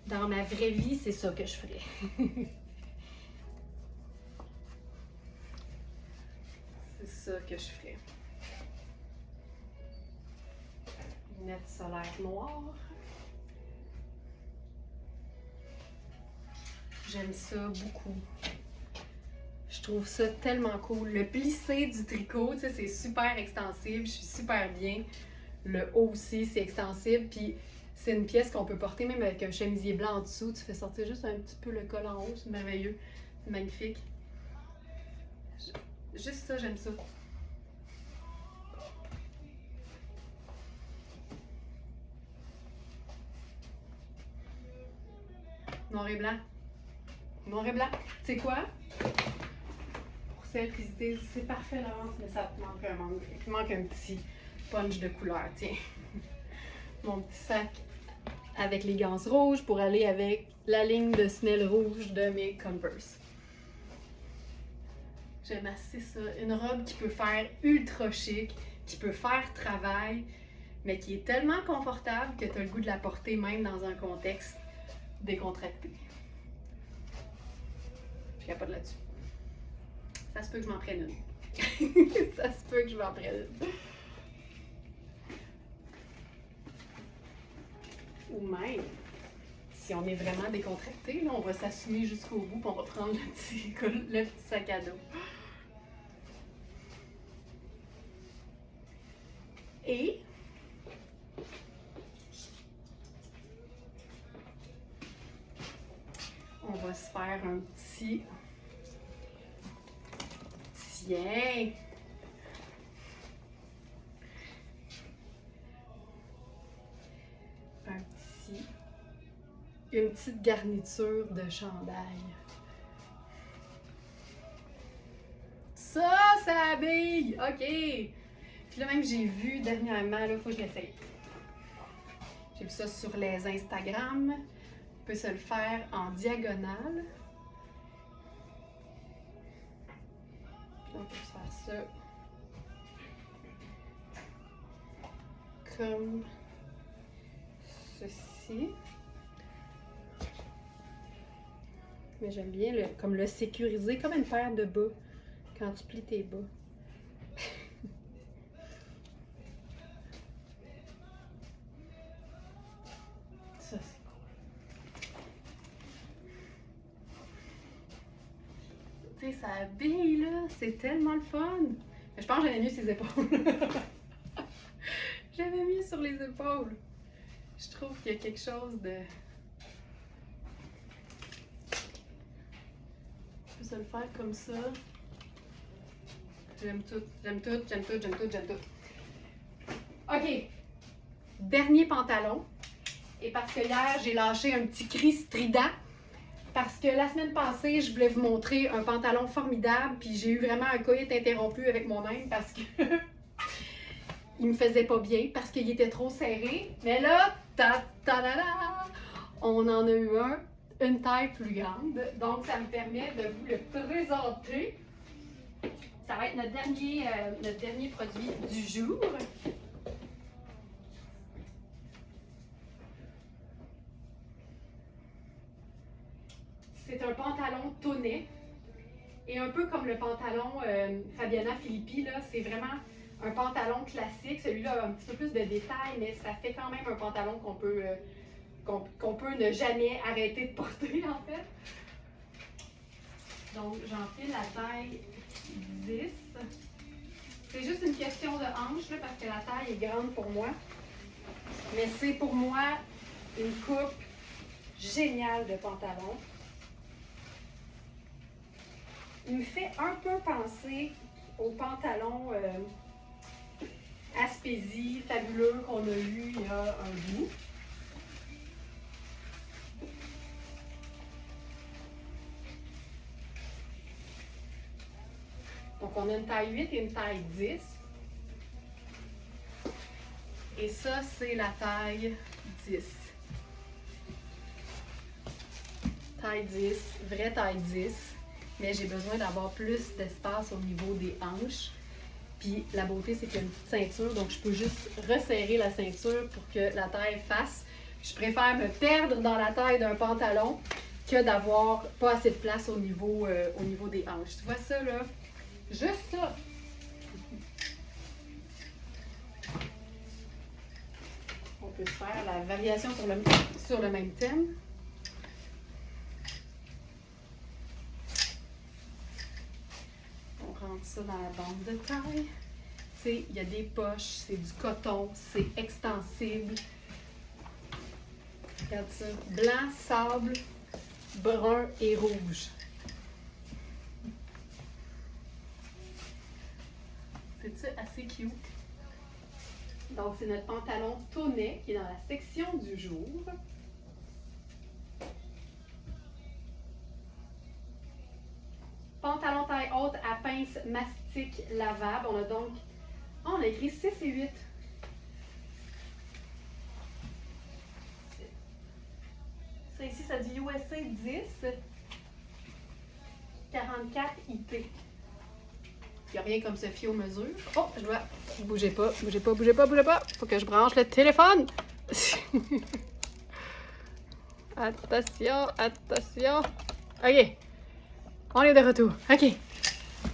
Dans ma vraie vie, c'est ça que je ferais. C'est ça que je ferais. Lunettes solaires noires. J'aime ça beaucoup. Je Je trouve ça tellement cool. Le plissé du tricot, tu sais, c'est super extensible. Je suis super bien. Le haut aussi, c'est extensible. Puis c'est une pièce qu'on peut porter même avec un chemisier blanc en dessous. Tu fais sortir juste un petit peu le col en haut. C'est merveilleux. C'est magnifique. Juste ça, j'aime ça. Noir et blanc. Noir et blanc. Tu sais quoi? Pour celles qui se disent, c'est parfait l'avance, mais ça te manque il manque un petit punch de couleur. Tiens. Mon petit sac avec les ganses rouges pour aller avec la ligne de semelle rouge de mes Converse. J'aime assez ça. Une robe qui peut faire ultra chic, qui peut faire travail, mais qui est tellement confortable que tu as le goût de la porter même dans un contexte décontracté. Je capote là-dessus. Ça se peut que je m'en prenne une. Ça se peut que je m'en prenne une. Ou même, si on est vraiment décontracté, là, on va s'assumer jusqu'au bout et on va prendre le petit sac à dos. Et on va se faire un petit... Tiens! Une petite garniture de chandail. Ça habille! OK! Puis là, même, j'ai vu dernièrement, là, faut que je l'essaye. J'ai vu ça sur les Instagram. On peut se le faire en diagonale. Puis on peut se faire ça comme ceci. Mais j'aime bien comme le sécuriser, comme une paire de bas quand tu plies tes bas. Ça, c'est cool. Tu sais, ça habille, là. C'est tellement le fun. Mais je pense que j'avais mieux ses épaules. J'avais mis sur les épaules. Je trouve qu'il y a quelque chose de... Je peux se le faire comme ça. J'aime tout, j'aime tout, j'aime tout, j'aime tout, j'aime tout. OK. Dernier pantalon. Et parce que hier, j'ai lâché un petit cri strident. Parce que la semaine passée, je voulais vous montrer un pantalon formidable. Puis j'ai eu vraiment un coït interrompu avec moi-même parce que il me faisait pas bien, parce qu'il était trop serré. Mais là, on en a eu une taille plus grande. Donc, ça me permet de vous le présenter. Ça va être notre dernier produit du jour. C'est un pantalon tonnet. Et un peu comme le pantalon Fabiana Filippi, là, c'est vraiment un pantalon classique. Celui-là a un petit peu plus de détails, mais ça fait quand même un pantalon qu'on peut ne jamais arrêter de porter, en fait. Donc, j'enfile la taille 10. C'est juste une question de hanche, là, parce que la taille est grande pour moi. Mais c'est pour moi une coupe géniale de pantalon. Il me fait un peu penser au pantalon Aspésie fabuleux qu'on a eu il y a un bout. Donc, on a une taille 8 et une taille 10. Et ça, c'est la taille 10. Taille 10, vraie taille 10. Mais j'ai besoin d'avoir plus d'espace au niveau des hanches. Puis la beauté, c'est qu'il y a une petite ceinture, donc je peux juste resserrer la ceinture pour que la taille fasse. Je préfère me perdre dans la taille d'un pantalon que d'avoir pas assez de place au niveau des hanches. Tu vois ça, là? Juste ça! On peut faire la variation sur le même thème. ça dans la bande de taille. Il y a des poches, c'est du coton, c'est extensible. Regarde ça. Blanc, sable, brun et rouge. C'est-tu assez cute? Donc, c'est notre pantalon tonnet qui est dans la section du jour. Pantalon taille haute à pince mastic lavable. On a donc... Oh, on a écrit 6 et 8. Ça ici, ça dit USA 10 44 IP. Il n'y a rien comme se fier aux mesures. Oh, je dois... Bougez pas, bougez pas, bougez pas, bougez pas. Faut que je branche le téléphone. Attention, attention. OK. On est de retour. OK.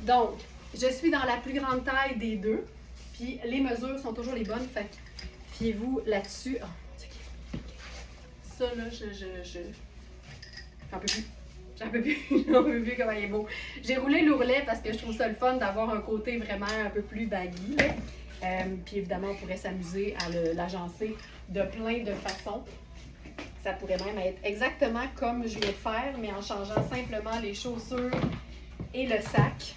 Donc, je suis dans la plus grande taille des deux. Puis les mesures sont toujours les bonnes. Fait que fiez-vous là-dessus. Oh, ça, là, j'en peux plus. J'en peux plus. J'en peux plus comment il est beau. J'ai roulé l'ourlet parce que je trouve ça le fun d'avoir un côté vraiment un peu plus baggy. Puis évidemment, on pourrait s'amuser à l'agencer de plein de façons. Ça pourrait même être exactement comme je viens de faire, mais en changeant simplement les chaussures et le sac.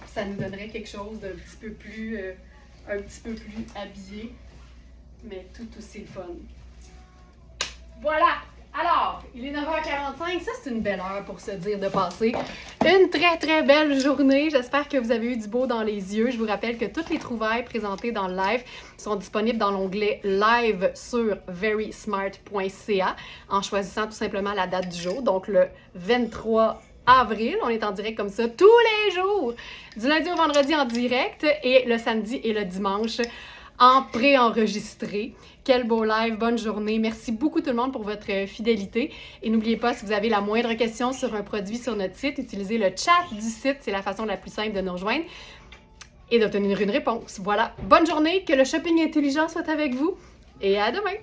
Ça nous donnerait quelque chose d'un petit peu plus habillé, mais tout aussi le fun. Voilà! Alors, il est 9h45, ça c'est une belle heure pour se dire de passer une très très belle journée. J'espère que vous avez eu du beau dans les yeux. Je vous rappelle que toutes les trouvailles présentées dans le live sont disponibles dans l'onglet live sur verysmart.ca en choisissant tout simplement la date du jour, donc le 23 avril. On est en direct comme ça tous les jours, du lundi au vendredi en direct et le samedi et le dimanche en préenregistré. Quel beau live, bonne journée. Merci beaucoup tout le monde pour votre fidélité. Et n'oubliez pas, si vous avez la moindre question sur un produit sur notre site, utilisez le chat du site, c'est la façon la plus simple de nous rejoindre et d'obtenir une réponse. Voilà, bonne journée, que le shopping intelligent soit avec vous et à demain!